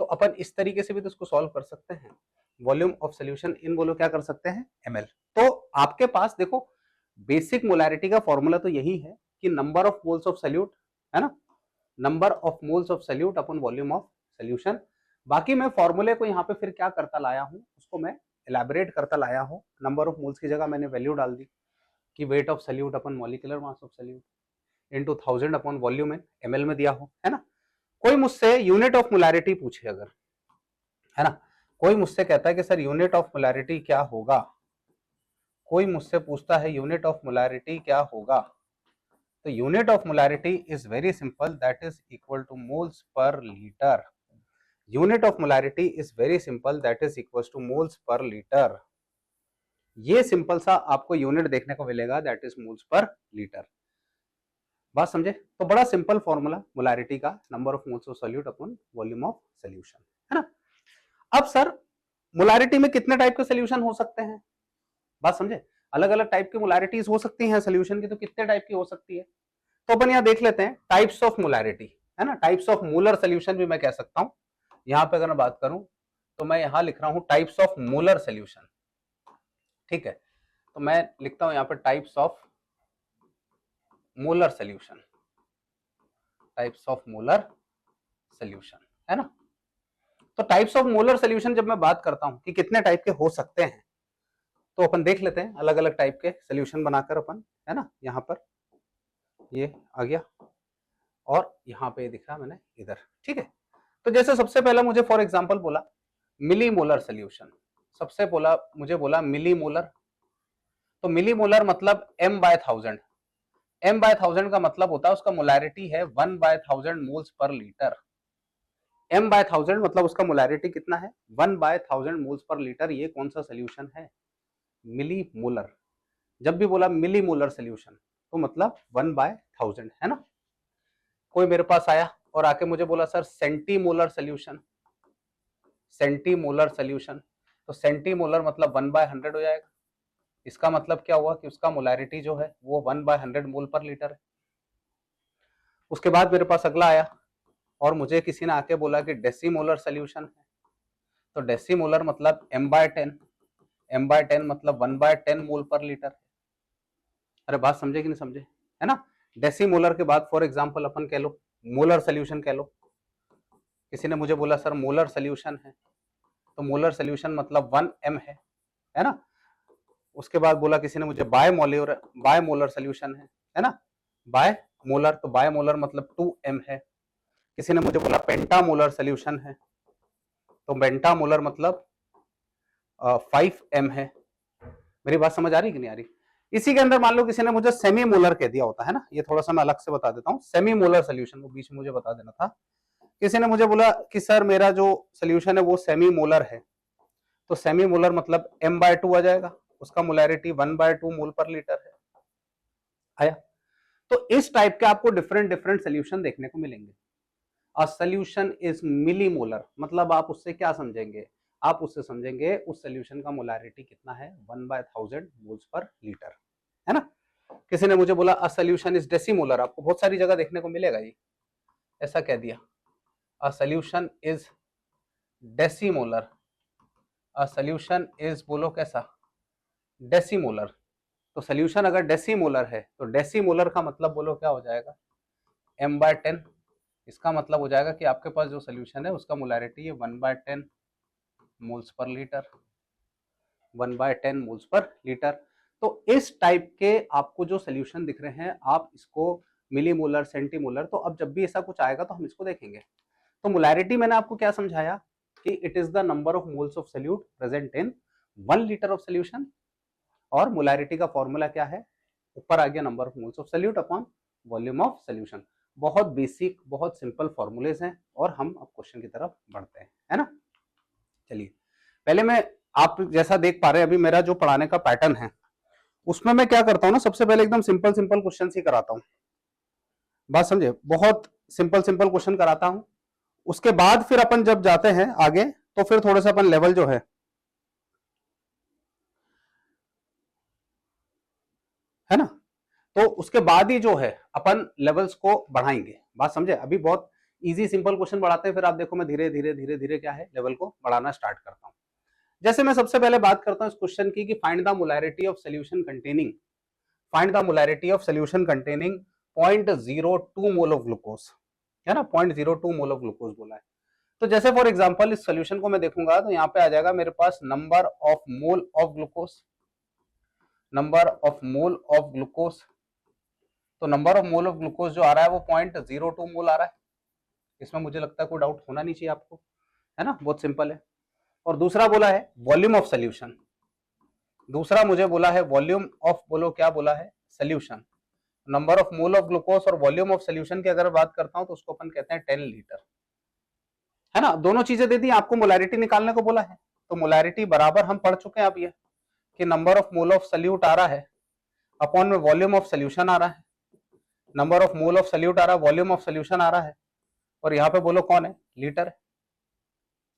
तो अपन इस तरीके से भी तो इसको सॉल्व कर सकते हैं, वॉल्यूम ऑफ सॉल्यूशन इन बोलो क्या कर सकते हैं ml। तो आपके पास देखो बेसिक मोलैरिटी का फॉर्मूला तो यही है कि number of moles of solute, है ना, number of moles of solute upon volume of solution. बाकी मैं फॉर्मूले को यहाँ पे फिर क्या करता लाया हूँ उसको मैं एलैबोरेट करता लाया हूँ। नंबर ऑफ मोल्स की जगह मैंने वैल्यू डाल दी कि weight of solute upon molecular mass of solute into 1000 upon volume in ml में दिया हो, है ना। कोई मुझसे यूनिट ऑफ मोलैरिटी पूछे अगर, है ना, कोई मुझसे कहता है कि सर यूनिट ऑफ मोलैरिटी क्या होगा, कोई मुझसे पूछता है यूनिट ऑफ मोलैरिटी क्या होगा, तो unit of molarity is very simple, that is equal two moles per litre. Unit of molarity is very simple, that is equal two moles per litre. ये सिंपल सा आपको यूनिट देखने को मिलेगा, that is moles per litre. बात समझे, तो बड़ा सिंपल फॉर्मूला मोलैरिटी का, number of moles of solute upon volume of solution, है ना। अब सर मोलैरिटी में कितने टाइप के सॉल्यूशन हो सकते हैं, बात समझे, अलग अलग टाइप की मोलैरिटीज हो सकती हैं सॉल्यूशन की, तो कितने टाइप की हो सकती है, तो अपन यहाँ देख लेते हैं टाइप्स ऑफ मोलैरिटी, है ना, टाइप्स ऑफ मोलर सॉल्यूशन भी मैं कह सकता हूं। यहाँ पे अगर मैं बात करूं तो मैं यहाँ लिख रहा हूं टाइप्स ऑफ मोलर सॉल्यूशन, ठीक है, तो मैं लिखता हूं यहाँ पे types of molar solution, types of molar solution, है ना। तो टाइप्स ऑफ मोलर सॉल्यूशन जब मैं बात करता हूं कि कितने टाइप के हो सकते हैं, तो अपन देख लेते हैं अलग अलग टाइप के सॉल्यूशन बनाकर अपन, है ना, यहाँ पर ये आ गया और यहाँ पे दिखा मैंने इधर, ठीक है। तो जैसे सबसे पहला मुझे फॉर एग्जांपल बोला मिली मोलर सॉल्यूशन, सबसे मुझे बोला मिली मोलर, तो मिली मोलर मतलब m/1000, m/1000 का मतलब होता है उसका मोलैरिटी है 1/1000 मोल्स पर लीटर। m/1000 मतलब उसका मोलैरिटी कितना है 1/1000 मोल्स पर लीटर। ये कौन सा सोल्यूशन है, मिली मोलर। जब भी बोला मिली मोलर सोल्यूशन तो मतलब 1/1000, है ना। कोई मेरे पास आया और आके मुझे बोला sir centimolar solution, centimolar solution, तो सेंटीमोलर मतलब 1/100 हो जाएगा। इसका मतलब क्या हुआ कि उसका मोलैरिटी जो है वो 1/100 मोल पर लीटर है। उसके बाद मेरे पास अगला आया और मुझे किसी ने आके बोला कि डेसीमोलर सोल्यूशन है, तो डेसीमोलर मतलब m/10, m/10 मतलब 1/10 मोल पर लीटर। अरे बात समझे कि नहीं समझे, है ना। डेसीमोलर के बाद फॉर एग्जांपल अपन कह लो मोलर सोल्यूशन कह लो। किसी ने मुझे बोला सर मोलर सोल्यूशन है, तो मोलर सोल्यूशन मतलब 1m है ना। उसके बाद बोला किसी ने मुझे बायमोलर सोल्यूशन है ना, बाय मोलर, तो बायमोलर मतलब 2m है। किसी ने मुझे बोला पेंटामोलर सोल्यूशन है, तो पेंटामोलर मतलब 5m है। मेरी बात समझ आ रही कि नहीं आ रही। इसी के अंदर मान लो किसी ने मुझे सेमी मोलर कह दिया होता है ना, ये थोड़ा सा मैं अलग से बता देता हूँ, सेमी मोलर सोल्यूशन वो बीच में मुझे बता देना था। किसी ने मुझे बोला कि सर मेरा जो सोल्यूशन है वो सेमी मोलर है, तो सेमी मोलर मतलब m/2 आ जाएगा, उसका मोलैरिटी 1/2 मोल पर लीटर है। आया, तो इस टाइप के आपको डिफरेंट डिफरेंट सोल्यूशन देखने को मिलेंगे। अ सोल्यूशन इज मिलीमोलर मतलब आप उससे क्या समझेंगे, आप उससे समझेंगे उस सोल्यूशन का मोलैरिटी कितना है 1/1000 मोल्स पर लीटर, है ना। किसी ने मुझे बोला अ सोल्यूशन इज डेसीमोलर, आपको बहुत सारी जगह देखने को मिलेगा ये, ऐसा कह दिया a solution is decimolar, a solution is बोलो कैसा डेसीमोलर। तो सोल्यूशन अगर डेसीमोलर है तो डेसीमोलर का मतलब बोलो क्या हो जाएगा m/10। इसका मतलब हो जाएगा कि आपके पास जो सोल्यूशन है उसका मोलैरिटी है 1/10 moles per litre, 1/10 moles per litre. तो इस टाइप के आपको जो सोल्यूशन दिख रहे हैं, आप इसको मिलीमोलर, सेंटीमोलर, तो अब जब भी ऐसा कुछ आएगा तो हम इसको देखेंगे। तो मोलैरिटी मैंने आपको क्या समझाया कि it is the number of moles of solute present in 1 litre of solution, और मोलैरिटी का फॉर्मूला क्या है, ऊपर आ गया number of moles of solute upon volume of solution. बहुत बेसिक, बहुत सिंपल फॉर्मूलेज हैं, और हम अब क्वेश्चन की तरफ बढ़ते हैं, है ना। चलिए, पहले मैं, आप जैसा देख पा रहे हैं अभी मेरा जो पढ़ाने का पैटर्न है उसमें मैं क्या करता हूं ना, सबसे पहले एकदम सिंपल सिंपल क्वेश्चन ही कराता हूं, बात समझे, बहुत सिंपल सिंपल क्वेश्चन कराता हूं। उसके बाद फिर अपन जब जाते हैं आगे तो फिर थोड़ा सा अपन लेवल जो है ना, तो उसके बाद ही जो है अपन लेवल्स को बढ़ाएंगे, बात समझे। अभी बहुत इजी सिंपल क्वेश्चन बढ़ाते हैं, फिर आप देखो मैं धीरे धीरे धीरे धीरे क्या है लेवल को बढ़ाना स्टार्ट करता हूं। जैसे मैं सबसे पहले बात करता हूं इस क्वेश्चन की कि find the molarity of solution containing, find the molarity of solution containing 0.02 mole of glucose, है ना, 0.02 मोल ऑफ ग्लूकोज बोला है। तो जैसे फॉर एग्जांपल इस सॉल्यूशन को मैं देखूंगा तो यहाँ पे आ जाएगा मेरे पास number of mole of glucose, number of mole of glucose. तो number of mole of glucose जो आ रहा है वो 0.02 मोल आ रहा है, इसमें मुझे लगता है कोई डाउट होना नहीं चाहिए आपको, है ना, बहुत सिंपल है। और दूसरा बोला है वॉल्यूम ऑफ सोल्यूशन, दूसरा मुझे बोला है वॉल्यूम ऑफ, बोलो क्या बोला है, solution. Number of mole of glucose और वॉल्यूम ऑफ सोल्यूशन की अगर बात करता हूं तो उसको अपन कहते हैं 10 लीटर, है ना। दोनों चीजें दे दी, आपको मोलैरिटी निकालने को बोला है, तो मोलैरिटी बराबर हम पढ़ चुके हैं अब ये कि number of mole of solute आ रहा है अपॉन में वॉल्यूम ऑफ सोल्यूशन आ रहा है, number of mole of solute आ रहा है, वॉल्यूम ऑफ सोल्यूशन आ रहा है, और यहाँ पे बोलो कौन है, लीटर है,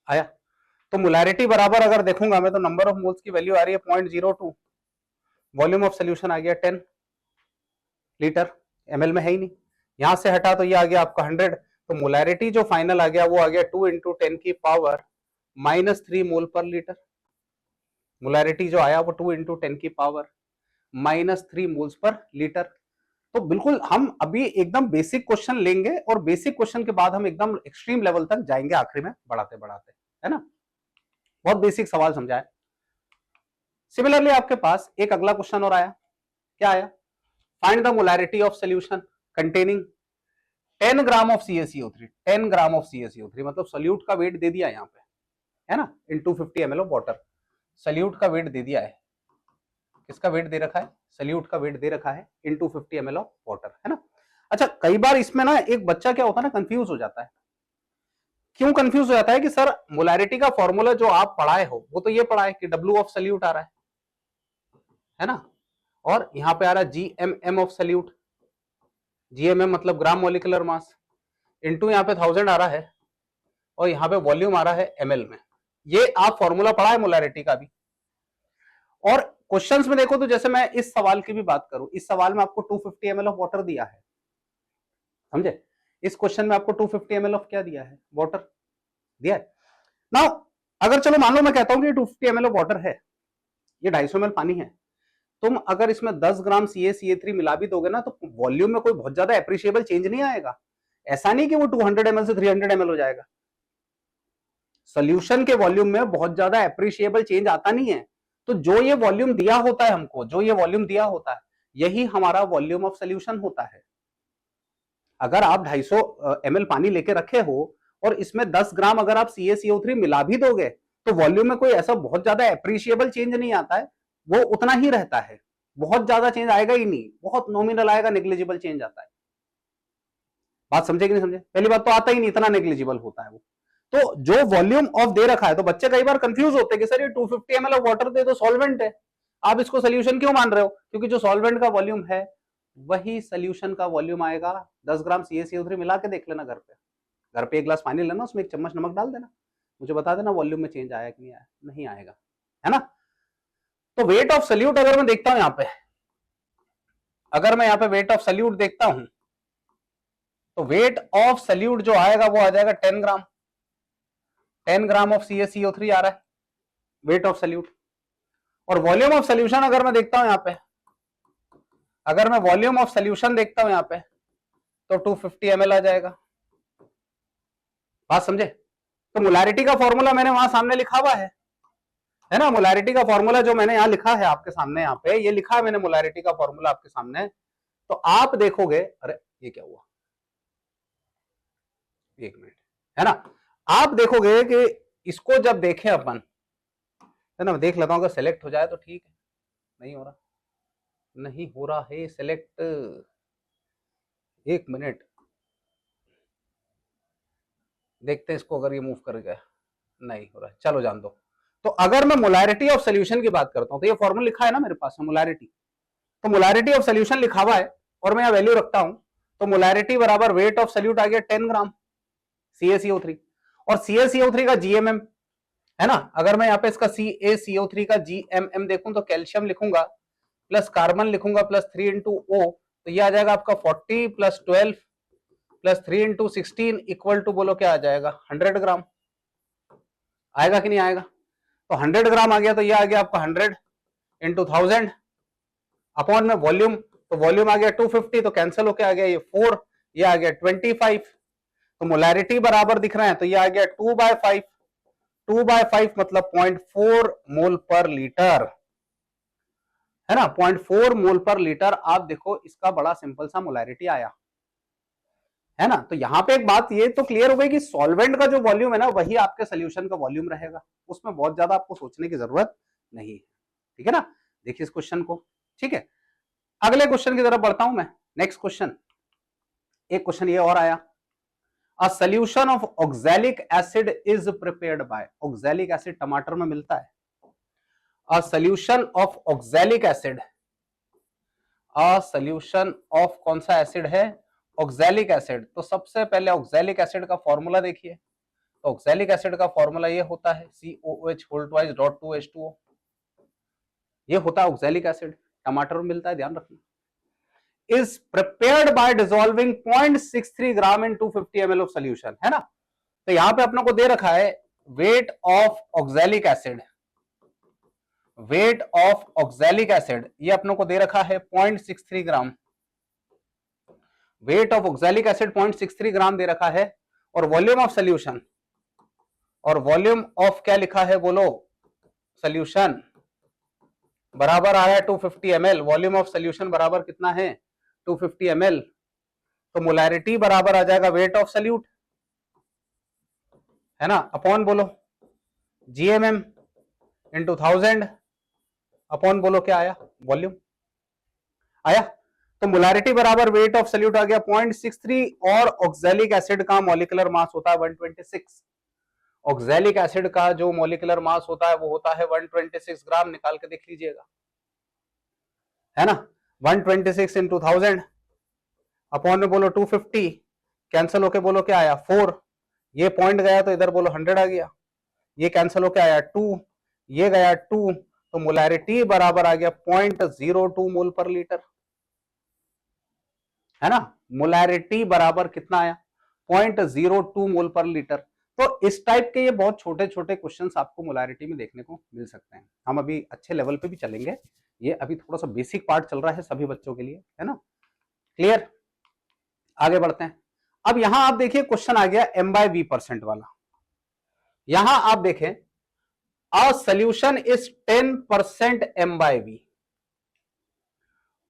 आया। तो मोलैरिटी बराबर अगर देखूंगा मैं तो नंबर ऑफ मोल्स की वैल्यू आ रही है 0.02, वॉल्यूम ऑफ सोल्यूशन आ गया 10 लीटर, एमएल में है ही नहीं, यहां से हटा तो ये आ गया आपका 100, तो मोलैरिटी जो फाइनल आ गया वो आ गया 2 × 10 की पावर -3 मोल पर लीटर। मोलैरिटी जो आया वो 2 × 10 की पावर -3 मोल्स पर लीटर। तो बिल्कुल हम अभी एकदम बेसिक क्वेश्चन लेंगे और बेसिक क्वेश्चन के बाद हम एकदम एक्सट्रीम लेवल तक जाएंगे आखिरी में बढ़ाते बढ़ाते, है ना। बहुत बेसिक सवाल समझा है। सिमिलरली आपके पास एक अगला क्वेश्चन और आया, क्या आया, find the molarity of solution containing 10 gram of CaCO3, 10 gram of CaCO3, मतलब सोल्यूट का वेट दे दिया यहाँ पे, है ना, इन 250 ml ऑफ वाटर, सोल्यूट का वेट दे दिया है, किसका वेट दे रखा है, सोल्यूट का वेट दे रखा है इन 250 ml ऑफ वाटर, है ना। अच्छा, कई बार इसमें ना एक बच्चा क्या होता है ना, कंफ्यूज हो जाता है। क्यों कंफ्यूज हो जाता है कि सर मोलैरिटी का फॉर्मूला जो आप पढ़ाए हो वो तो ये पढ़ा है कि W ऑफ सोल्यूट आ रहा है ना, और यहाँ पे आ रहा है GMM ऑफ सोल्यूट, GMM मतलब ग्राम मोलिकुलर मास, इनटू यहाँ पे 1000 आ रहा है, और यहाँ पे वॉल्यूम आ रहा है ml में। ये आप फॉर्मूला पढ़ा है मोलैरिटी का भी। और क्वेश्चंस में देखो तो जैसे मैं इस सवाल की भी बात करूं, इस सवाल में आपको 250 ml ऑफ वाटर दिया है, समझे, इस क्वेश्चन में आपको 250 ml ऑफ क्या दिया है, वाटर दिया है। नाउ अगर चलो मान लो मैं कहता हूं कि 250 ml ऑफ वाटर है, ये 250 ml पानी है, तुम अगर इसमें 10 ग्राम CaCA3 मिला भी दोगे ना तो वॉल्यूम में कोई बहुत ज्यादा एप्रिशिएबल चेंज नहीं आएगा। ऐसा नहीं कि वो 200 ml से 300 ml हो जाएगा, सोल्यूशन के वॉल्यूम में बहुत ज्यादा एप्रिशिएबल चेंज आता नहीं है। तो जो ये वॉल्यूम दिया होता है हमको, जो ये वॉल्यूम दिया होता है, यही हमारा वॉल्यूम ऑफ सोल्यूशन होता है। अगर आप 250 ml पानी लेके रखे हो और इसमें 10 ग्राम अगर आप CaCO3 मिला भी दोगे तो वॉल्यूम में कोई ऐसा बहुत ज्यादा एप्रिशिएबल चेंज नहीं आता है, वो उतना ही रहता है, बहुत ज्यादा चेंज आएगा ही नहीं, बहुत नॉमिनल आएगा, नेग्लिजिबल चेंज आता है। बात समझे कि नहीं समझे, पहली बात तो आता ही नहीं, इतना नेग्लिजिबल होता है वो। तो जो वॉल्यूम ऑफ दे रखा है, तो बच्चे कई बार कंफ्यूज होते हैं कि सर ये 250 ml ऑफ वाटर दे तो सॉल्वेंट है, आप इसको सोल्यूशन क्यों मान रहे हो, क्योंकि जो सॉल्वेंट का वॉल्यूम है वही सोल्यूशन का वॉल्यूम आएगा। 10 ग्राम CaCO3 मिला के देख लेना, घर पे एक गिलास पानी लेना, उसमें 1 चम्मच नमक डाल देना, मुझे बता देना वॉल्यूम में चेंज आया कि नहीं आया, नहीं आएगा, है ना। तो वेट ऑफ सोल्यूट अगर मैं देखता हूं यहाँ पे, अगर मैं यहाँ पे वेट ऑफ सोल्यूट देखता हूं तो वेट ऑफ सोल्यूट जो आएगा वो आ जाएगा 10 ग्राम, 10 ग्राम ऑफ CaCO3 आ रहा है वेट ऑफ सोल्यूट। और वॉल्यूम ऑफ सोल्यूशन अगर मैं देखता हूं यहाँ पे, अगर मैं वॉल्यूम ऑफ सोल्यूशन देखता हूं यहाँ पे तो 250 ml आ जाएगा, बात समझे। तो मोलैरिटी का फॉर्मूला मैंने वहां सामने लिखा हुआ है, है ना। मोलैरिटी का फॉर्मूला जो मैंने यहाँ लिखा है आपके सामने, यहाँ पे ये लिखा है मैंने मोलैरिटी का फॉर्मूला आपके सामने। तो आप देखोगे, अरे ये क्या हुआ, एक मिनट, है ना। आप देखोगे कि इसको जब देखें अपन, है ना, देख लेता हूं, अगर सेलेक्ट हो जाए तो ठीक है। नहीं हो रहा, नहीं हो रहा है सेलेक्ट, एक मिनट देखते हैं इसको, अगर ये मूव कर गया, नहीं हो रहा है, चलो जान दो। तो अगर मैं मोलैरिटी ऑफ सोल्यूशन की बात करता हूं, तो ये फॉर्मूला लिखा है ना मेरे पास में मोलैरिटी, तो मोलैरिटी ऑफ सोल्यूशन लिखा हुआ है और मैं यहाँ वैल्यू रखता हूं, तो मोलैरिटी बराबर वेट ऑफ सोल्यूट आ गया 10 ग्राम CaCO3, और CaCO3 का GMM, है ना। अगर मैं यहाँ पे इसका CaCO3 का GMM देखूं तो कैल्शियम लिखूंगा प्लस कार्बन लिखूंगा प्लस 3 इंटू O, तो ये आ जाएगा आपका 40 plus 12 plus 3 into 16 equal to, बोलो क्या आ जाएगा, 100 ग्राम। आएगा कि नहीं आएगा, तो 100 ग्राम आ गया, तो ये आ गया आपका 100 इंटू 1000 अपॉन में वॉल्यूम, तो वॉल्यूम आ गया 250, तो कैंसिल होके आ गया ये 4, ये आ गया 25, तो मोलैरिटी बराबर दिख रहे हैं, तो ये आ गया 2/5, 2/5 मतलब 0.4 मोल पर लीटर, है ना, 0.4 मोल पर लीटर। आप देखो इसका बड़ा सिंपल सा मोलैरिटी आया, है ना। तो यहां पे एक बात ये तो क्लियर हो गई कि सॉल्वेंट का जो वॉल्यूम है ना, वही आपके सोल्यूशन का वॉल्यूम रहेगा, उसमें बहुत ज्यादा आपको सोचने की जरूरत नहीं है, ठीक है ना। देखिए इस क्वेश्चन को, ठीक है। अगले क्वेश्चन की तरफ बढ़ता हूं मैं, नेक्स्ट क्वेश्चन, एक क्वेश्चन ये और आया, a solution of oxalic acid is prepared by, oxalic acid टमाटर में मिलता है, a solution of oxalic acid, a solution of कौन सा एसिड है, ऑक्सैलिक एसिड। तो सबसे पहले ऑक्सैलिक एसिड का फॉर्मूला देखिए, तो ऑक्सैलिक एसिड का फॉर्मूला ये होता है COOH2H2O, ये होता है ऑक्सैलिक एसिड, टमाटर में मिलता है, ध्यान रखना। Is prepared by dissolving 0.63 gram in 250 ml of solution, है ना। तो यहां पे अपनों को दे रखा है weight of oxalic acid, weight of oxalic acid ये अपनों को दे रखा है 0.63 ग्राम, वेट ऑफ ऑक्सैलिक एसिड 0.63 ग्राम दे रखा है, और वॉल्यूम ऑफ सोल्यूशन, और वॉल्यूम ऑफ क्या लिखा है बोलो, सोल्यूशन बराबर आ रहा है 250 ml, वॉल्यूम ऑफ सोल्यूशन बराबर कितना है 250 ml, तो मोलैरिटी बराबर आ जाएगा वेट ऑफ सोल्यूट, है ना, अपॉन बोलो GMM इंटू 1000 अपॉन बोलो क्या आया, वॉल्यूम आया। तो मोलैरिटी बराबर वेट ऑफ सोल्यूट आ गया 0.63, और ऑक्सैलिक एसिड का मॉलिक्यूलर मास होता है 126, ऑक्सैलिक एसिड का जो मॉलिक्यूलर मास होता है वो होता है 126 ग्राम, निकाल के देख लीजिएगा, है ना। 126 इंटू 1000 अपॉन में बोलो 250, कैंसिल होके बोलो क्या आया 4, ये पॉइंट गया तो इधर बोलो 100 आ गया, ये कैंसिल होके आया 2, ये गया 2, तो मोलैरिटी बराबर आ गया 0.02 मोल पर लीटर, है ना। मोलैरिटी बराबर कितना आया 0.02 मोल पर लीटर। तो इस टाइप के ये बहुत छोटे छोटे क्वेश्चंस आपको मोलैरिटी में देखने को मिल सकते हैं। हम अभी अच्छे लेवल पे भी चलेंगे, ये अभी थोड़ा सा बेसिक पार्ट चल रहा है सभी बच्चों के लिए, है ना, क्लियर। आगे बढ़ते हैं। अब यहां आप देखिए क्वेश्चन आ गया M/V% वाला, यहां आप देखें अ solution is 10% M/V,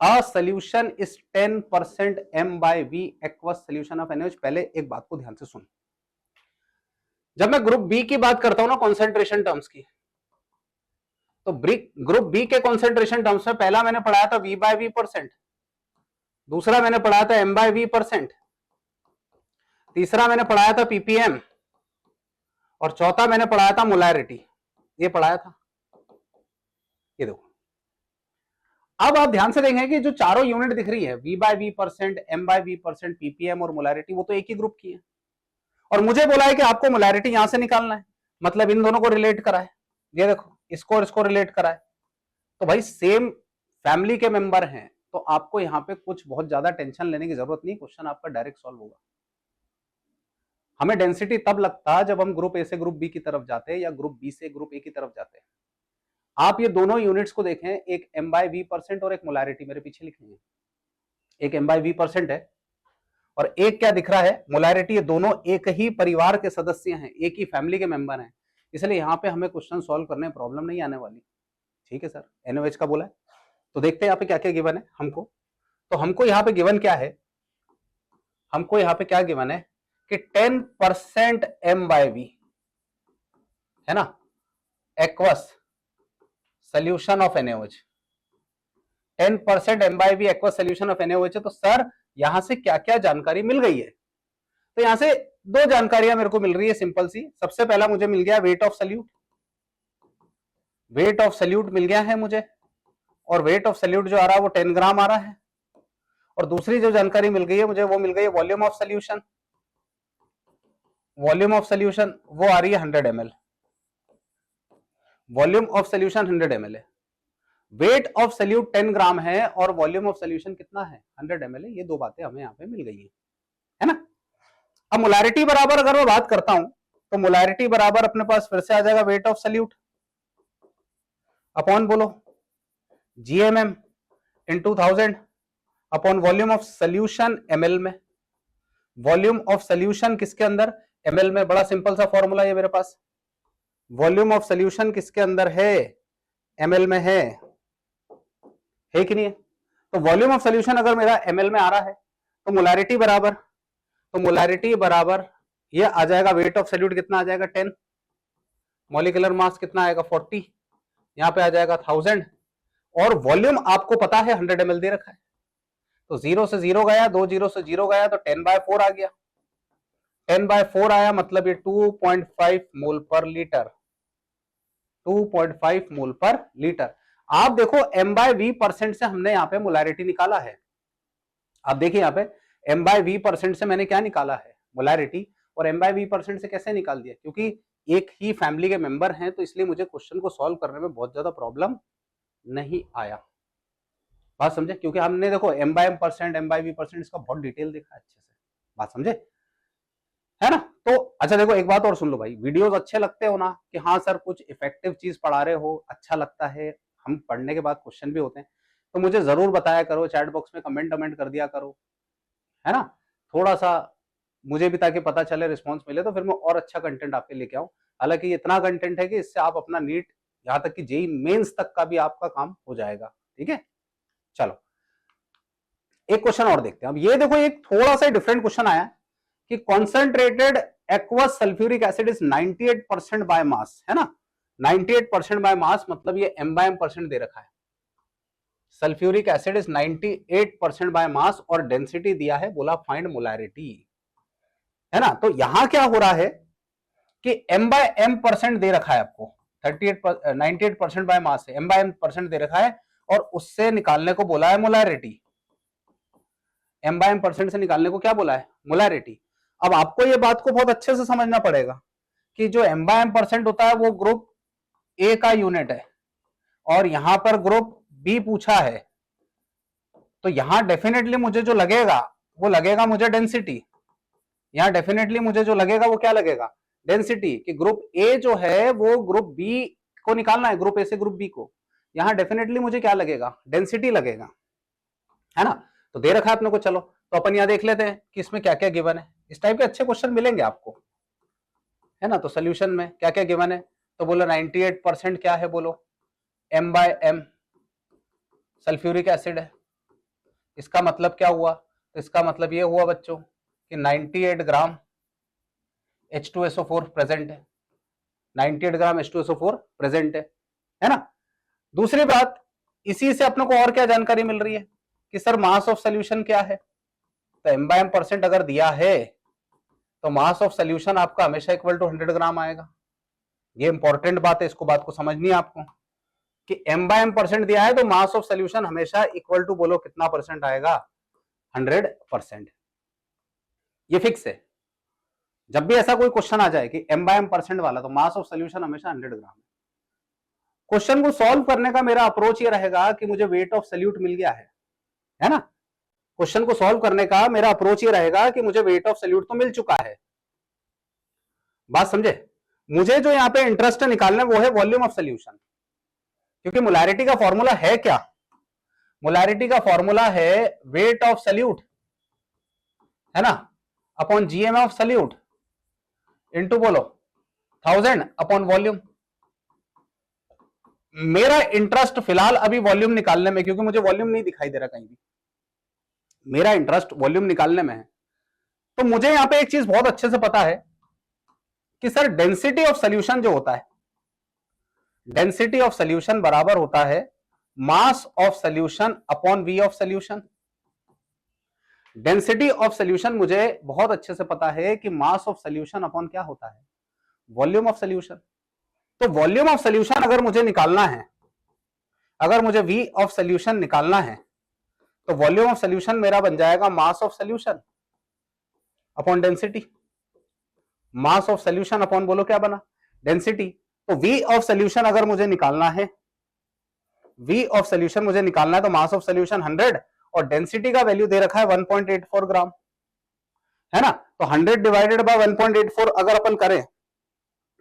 a solution is 10% M/V aqueous solution of NaOH। पहले एक बात को ध्यान से सुन, जब मैं ग्रुप बी की बात करता हूं ना कॉन्सेंट्रेशन टर्म्स की, तो ग्रुप बी के कॉन्सेंट्रेशन टर्म्स में पहला मैंने पढ़ाया था V/V%, दूसरा मैंने पढ़ाया था M/V%, तीसरा मैंने पढ़ाया था ppm, और चौथा मैंने पढ़ाया था मोलैरिटी, ये पढ़ाया था। ये देखो, अब आप ध्यान से देखें कि जो चारों यूनिट दिख रही है V/V%, M/V%, ppm और मोलैरिटी, वो तो एक ही ग्रुप की है, और मुझे बोला है कि आपको मोलैरिटी यहां से निकालना है, मतलब इन दोनों को रिलेट करा है, ये देखो इसको और इसको रिलेट करा है, तो भाई सेम फैमिली के मेंबर हैं, तो आपको यहाँ पे कुछ बहुत ज्यादा टेंशन लेने की जरूरत नहीं, क्वेश्चन आपका डायरेक्ट सॉल्व होगा। हमें डेंसिटी तब लगता जब हम ग्रुप ए से ग्रुप बी की तरफ जाते या ग्रुप बी से ग्रुप ए की तरफ जाते। आप ये दोनों यूनिट्स को देखें, एक M/V% और एक मोलैरिटी, मेरे पीछे लिखे हैं, एक M/V% है और एक क्या दिख रहा है मोलैरिटी, ये दोनों एक ही परिवार के सदस्य हैं, एक ही फैमिली के मेंबर हैं, इसलिए यहाँ पे हमें क्वेश्चन सॉल्व करने में प्रॉब्लम नहीं आने वाली। ठीक है सर, NaOH का बोला है। तो देखते हैं यहाँ पे क्या क्या गिवन है हमको। तो हमको यहाँ पे गिवन क्या है, हमको यहाँ पे क्या गिवन है कि 10% M/V है ना, aqueous solution of NaOH, 10% M/V aqueous solution of NaOH है। तो सर यहां से क्या क्या जानकारी मिल गई है? तो यहां से दो जानकारियां मेरे को मिल रही है सिंपल सी। सबसे पहला मुझे मिल गया weight of solute, weight of solute मिल गया है मुझे, और वेट ऑफ सल्यूट जो आ रहा है वो 10 ग्राम आ रहा है। और दूसरी जो जानकारी मिल गई है मुझे वो मिल गई है volume of solution, volume of solution वो आ रही है 100 ml, volume of solution 100 ml है। वेट ऑफ सल्यूट 10 ग्राम है और वॉल्यूम ऑफ सल्यूशन कितना है 100 ml है। ये दो बातें हमें यहाँ पे मिल गई है ना। अब मोलैरिटी बराबर अगर मैं बात करता हूं तो मोलैरिटी बराबर अपने पास फिर से आ जाएगा वेट ऑफ सल्यूट अपॉन बोलो GMM in 2000 upon volume of solution ml में। वॉल्यूम ऑफ सल्यूशन किसके अंदर, ml में। बड़ा सिंपल सा फॉर्मूला है मेरे पास, वॉल्यूम ऑफ सल्यूशन किसके अंदर है, ml में है कि नहीं है। तो वॉल्यूम ऑफ सल्यूशन अगर मेरा ml में आ रहा है तो मोलैरिटी बराबर, तो मोलैरिटी बराबर ये आ जाएगा वेट ऑफ सल्यूट कितना आ जाएगा 10, मॉलिक्यूलर मास कितना आएगा 40, यहां पे आ जाएगा 1000, और वॉल्यूम आपको पता है 100 ml दे रखा है। तो 0 से 0 गया, 2 0 से 0 गया, तो 10/4 आ गया। 10/4 आया मतलब ये 2.5 मोल पर लीटर, 2.5 मोल पर लीटर। आप देखो M/V% से हमने यहाँ पे मोलैरिटी निकाला है। आप देखिए यहाँ पे M/V% से मैंने क्या निकाला है, मोलैरिटी। और M/V% से कैसे निकाल दिया, क्योंकि एक ही फैमिली के मेंबर हैं, तो इसलिए मुझे क्वेश्चन को सॉल्व करने में बहुत ज्यादा प्रॉब्लम नहीं आया। बात समझे, क्योंकि हमने देखो M/M%, M/V% इसका बहुत डिटेल देखा अच्छे से। बात समझे है ना। तो अच्छा देखो एक बात और सुन लो भाई, वीडियोस अच्छे लगते हो ना, कि हाँ सर कुछ इफेक्टिव चीज पढ़ा रहे हो, अच्छा लगता है, हम पढ़ने के बाद क्वेश्चन भी होते हैं, तो मुझे जरूर बताया करो, चैट बॉक्स में कमेंट कर दिया करो, है ना। थोड़ा सा मुझे भी ताकि पता चले, रिस्पॉन्स मिले, तो फिर मैं और अच्छा कंटेंट आपके लेके आऊं। हालांकि ये इतना कंटेंट है कि इससे आप अपना नीट, यहां तक कि जेईई मेंस तक का भी आपका काम हो जाएगा। ठीक है, चलो एक क्वेश्चन और देखते हैं। अब ये देखो एक थोड़ा सा डिफरेंट क्वेश्चन आया कि concentrated aqueous sulphuric acid is 98% by mass, है ना। 98% बाय मास मतलब ये M/M% दे रखा है। Sulphuric acid is 98% by mass और डेंसिटी दिया है, बोला फाइंड मोलैरिटी, है ना। तो यहां क्या हो रहा है कि M/M% दे रखा है आपको, 98% बाय मास है, M/M% दे रखा है, और उससे निकालने को बोला है मोलैरिटी। M/M% से निकालने को क्या बोला है, मोलैरिटी। अब आपको ये बात को बहुत अच्छे से समझना पड़ेगा कि जो M/M% होता है वो ग्रुप ए का यूनिट है, और यहां पर ग्रुप बी पूछा है, तो यहां डेफिनेटली मुझे जो लगेगा वो लगेगा मुझे डेंसिटी। यहां डेफिनेटली मुझे जो लगेगा वो क्या लगेगा, डेंसिटी। कि ग्रुप ए जो है वो ग्रुप बी को निकालना है, ग्रुप ए से ग्रुप बी को, यहां डेफिनेटली मुझे क्या लगेगा, डेंसिटी लगेगा, है ना। तो दे रखा है अपने को, चलो तो अपन यहां देख लेते हैं कि इसमें क्या क्या गिवन है। इस टाइप के अच्छे क्वेश्चन मिलेंगे आपको, है ना। तो सोल्यूशन में क्या क्या गिवन है, तो बोलो 98% क्या है, बोलो M/M सल्फ्यूरिक एसिड है। इसका मतलब क्या हुआ, तो इसका मतलब ये हुआ बच्चों कि 98 ग्राम H2SO4 प्रेजेंट है, 98 ग्राम H2SO4 प्रेजेंट है ना। दूसरी बात, इसी से अपने को और क्या जानकारी मिल रही है कि सर मास ऑफ सोल्यूशन क्या है। तो M/M% अगर दिया है तो मास ऑफ सोल्यूशन आपका हमेशा इक्वल टू 100 ग्राम आएगा। ये इंपॉर्टेंट बात है, इसको बात को समझनी है आपको कि M/M% दिया है तो मास ऑफ सोल्यूशन हमेशा इक्वल टू बोलो कितना परसेंट आएगा, 100%। ये फिक्स है। जब भी ऐसा कोई क्वेश्चन आ जाए कि M/M% वाला, तो मास ऑफ सोल्यूशन हमेशा 100 ग्राम है। क्वेश्चन को सॉल्व करने का मेरा अप्रोच ये रहेगा कि मुझे वेट ऑफ सल्यूट मिल गया है ना। क्वेश्चन को सॉल्व करने का मेरा अप्रोच ये रहेगा कि मुझे वेट ऑफ सल्यूट तो मिल चुका है। बात समझे, मुझे जो यहां पे इंटरेस्ट निकालना है वो है वॉल्यूम ऑफ सल्यूशन, क्योंकि मोलैरिटी का फॉर्मूला है क्या, मोलैरिटी का फॉर्मूला है वेट ऑफ सल्यूट, है ना, upon GM of solute into बोलो 1000 अपॉन वॉल्यूम। मेरा इंटरेस्ट फिलहाल अभी वॉल्यूम निकालने में, क्योंकि मुझे वॉल्यूम नहीं दिखाई दे रहा कहीं भी, मेरा इंटरेस्ट वॉल्यूम निकालने में है। तो मुझे यहां पे एक चीज बहुत अच्छे से पता है कि सर डेंसिटी ऑफ सोल्यूशन जो होता है, डेंसिटी ऑफ सोल्यूशन बराबर होता है mass of solution upon V of solution. Density of solution मुझे बहुत अच्छे से पता है कि मास ऑफ सोल्यूशन अपॉन क्या होता है, वॉल्यूम ऑफ सोल्यूशन। तो वॉल्यूम ऑफ सोल्यूशन अगर मुझे निकालना है, अगर मुझे वी ऑफ सोल्यूशन निकालना है, तो वॉल्यूम ऑफ सोल्यूशन मेरा बन जाएगा मास of solution upon density. Mass of solution upon बोलो क्या बना, डेंसिटी। तो वी ऑफ सोल्यूशन अगर मुझे निकालना है, वी ऑफ सोल्यूशन मुझे निकालना है, तो मास ऑफ सोल्यूशन 100 और डेंसिटी का वैल्यू दे रखा है 1.84 ग्राम, है ना। तो 100 डिवाइडेड बाय 1.84 अगर अपन करें,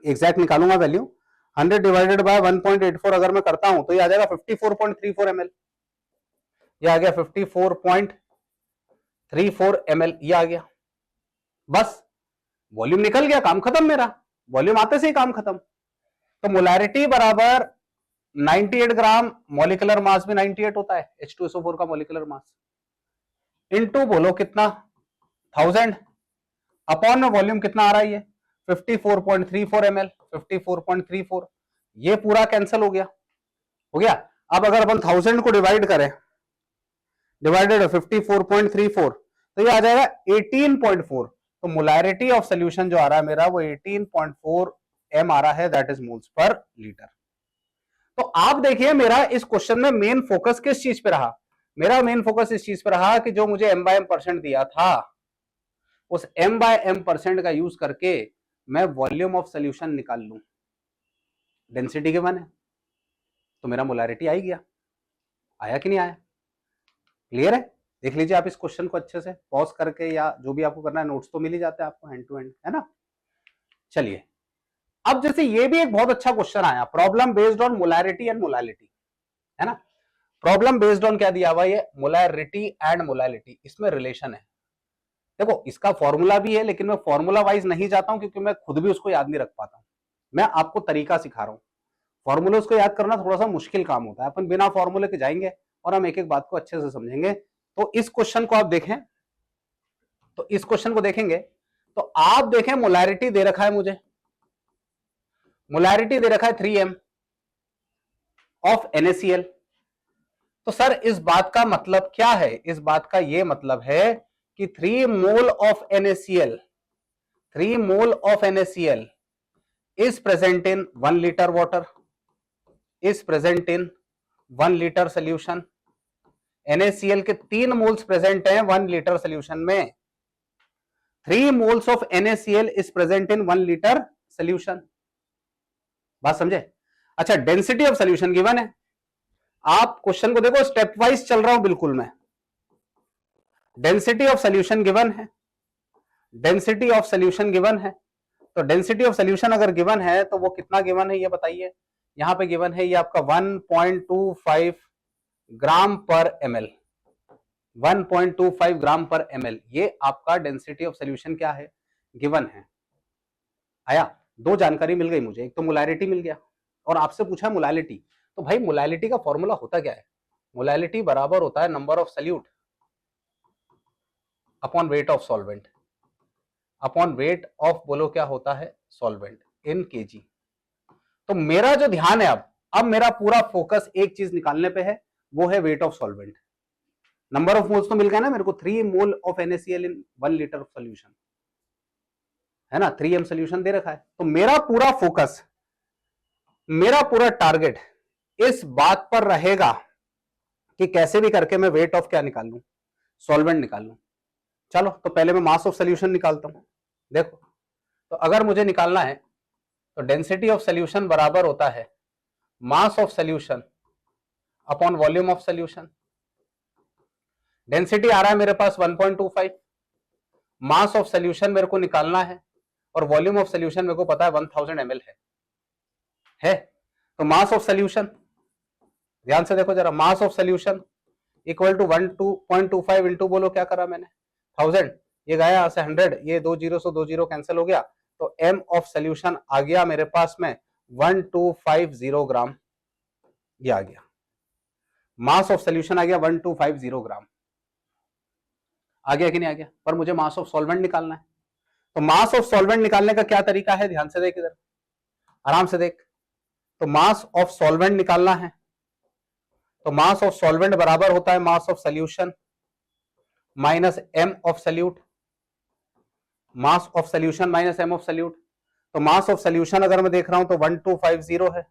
एग्जैक्ट निकालूंगा वैल्यू, 100 डिवाइडेड बाय 1.84 अगर मैं करता हूं तो ये आ जाएगा 54.34 ml। ये आ गया 54.34 ml, ये आ गया। बस वॉल्यूम निकल गया, काम खत्म मेरा, वॉल्यूम आते से ही काम खत्म। तो मोलैरिटी बराबर 98 ग्राम, मॉलिक्यूलर मास भी 98 होता है, H2SO4 का मॉलिक्यूलर मास, इनटू बोलो कितना 1000 अपॉन में वॉल्यूम कितना आ रहा है ये 54.34 ml, 54.34, ये पूरा कैंसिल हो गया, हो गया। अब अगर अपन 1000 को डिवाइड करें, डिवाइडेड 54.34, तो ये आ जाएगा 18.4। तो मोलैरिटी ऑफ सोल्यूशन जो आ रहा है मेरा वो 18.4 m आ रहा है, that is moles per litre. तो आप देखिए मेरा इस क्वेश्चन में मेन फोकस किस चीज पे रहा, मेरा मेन फोकस इस चीज पे रहा कि जो मुझे m/m% दिया था, उस m/m% का यूज करके मैं वॉल्यूम ऑफ सोल्यूशन निकाल लूं। डेंसिटी गिवन है तो मेरा मोलैरिटी आ ही गया, आया कि नहीं आया, क्लियर है। देख लीजिए आप इस क्वेश्चन को अच्छे से पॉज करके, या जो भी आपको करना है, नोट्स तो मिल ही जाते हैं आपको हैंड टू हैंड, है ना। चलिए अब जैसे ये भी एक बहुत अच्छा क्वेश्चन आया, problem based on molarity and molality, है ना। प्रॉब्लम बेस्ड ऑन क्या दिया हुआ, ये मोलैरिटी एंड मोलैलिटी, इसमें रिलेशन है। देखो इसका फॉर्मूला भी है, लेकिन मैं फॉर्मूला वाइज नहीं जाता हूं क्योंकि मैं खुद भी उसको याद नहीं रख पाता हूं, मैं आपको तरीका सिखा रहा हूं। फॉर्मूले उसको याद करना थोड़ा सा मुश्किल काम होता है, अपन बिना फॉर्मूले के जाएंगे और हम एक एक बात को अच्छे से समझेंगे। तो इस क्वेश्चन को आप देखें, तो इस क्वेश्चन को देखेंगे तो आप देखें मोलैरिटी दे रखा है मुझे, मोलैरिटी दे रखा है 3m ऑफ NaCl। तो सर इस बात का मतलब क्या है, इस बात का यह मतलब है कि 3 mole of NaCl, 3 mole of NaCl is present in 1 liter water, is present in 1 liter solution। NaCl के 3 मोल्स प्रेजेंट हैं 1 लीटर सोल्यूशन में, 3 moles of NaCl is present in 1 litre solution. बात समझे। अच्छा डेंसिटी ऑफ सोल्यूशन गिवन है, आप क्वेश्चन को देखो स्टेप वाइज चल रहा हूं बिल्कुल मैं। डेंसिटी ऑफ सोल्यूशन गिवन है, डेंसिटी ऑफ सोल्यूशन गिवन है, तो डेंसिटी ऑफ सोल्यूशन अगर गिवन है तो वो कितना गिवन है ये बताइए। यहां पे गिवन है ये आपका 1.25 ग्राम पर ml, 1.25 ग्राम पर ml, ये आपका डेंसिटी ऑफ सोल्यूशन क्या है, गिवन है। आया, दो जानकारी मिल गई मुझे, एक तो मोलैरिटी मिल गया और आपसे पूछा मोलैलिटी। तो भाई मोलैलिटी का फॉर्मूला होता क्या है, मोलैलिटी बराबर होता है number of solute upon weight of solvent, upon weight of बोलो क्या होता है सॉल्वेंट इन kg। तो मेरा जो ध्यान है अब मेरा पूरा फोकस एक चीज निकालने पे है, वो है wait of solvent. Number of moles तो मिल गया ना मेरे को, 3 mole of NaCl in 1 litre of solution, है ना, 3m सोल्यूशन दे रखा है। तो मेरा पूरा फोकस, मेरा पूरा टारगेट इस बात पर रहेगा कि कैसे भी करके मैं वेट ऑफ क्या निकाल लूं, सॉल्वेंट निकाल लूं। चलो तो पहले मैं मास ऑफ सोल्यूशन निकालता हूं। देखो तो अगर मुझे निकालना है तो डेंसिटी ऑफ सोल्यूशन बराबर होता है mass of solution upon volume of solution. Density आ रहा है मेरे पास 1.25, मास ऑफ सोल्यूशन मेरे को निकालना है और वॉल्यूम ऑफ सोल्यूशन मेरे को पता है 1000 ml है। तो मास ऑफ सोल्यूशन, ध्यान से देखो जरा, mass of solution equal to 1.25 into बोलो क्या करा मैंने 1000, ये गया यहां से 100, ये 2 जीरो से 2 जीरो कैंसिल हो गया, तो m ऑफ सोल्यूशन आ गया मेरे पास में 1250 ग्राम, ये आ गया मास ऑफ सोल्यूशन, आ गया 1250 ग्राम। आ गया कि नहीं आ गया? पर मुझे मास ऑफ सॉल्वेंट निकालना है, तो मास ऑफ सॉल्वेंट निकालने का क्या तरीका है, ध्यान से देख, इधर आराम से देख। तो मास ऑफ सॉल्वेंट निकालना है, तो मास ऑफ सॉल्वेंट बराबर होता है mass of solution minus M of solute, mass of solution minus M of solute. तो मास ऑफ सोल्यूशन अगर मैं देख रहा हूं तो 1250 है,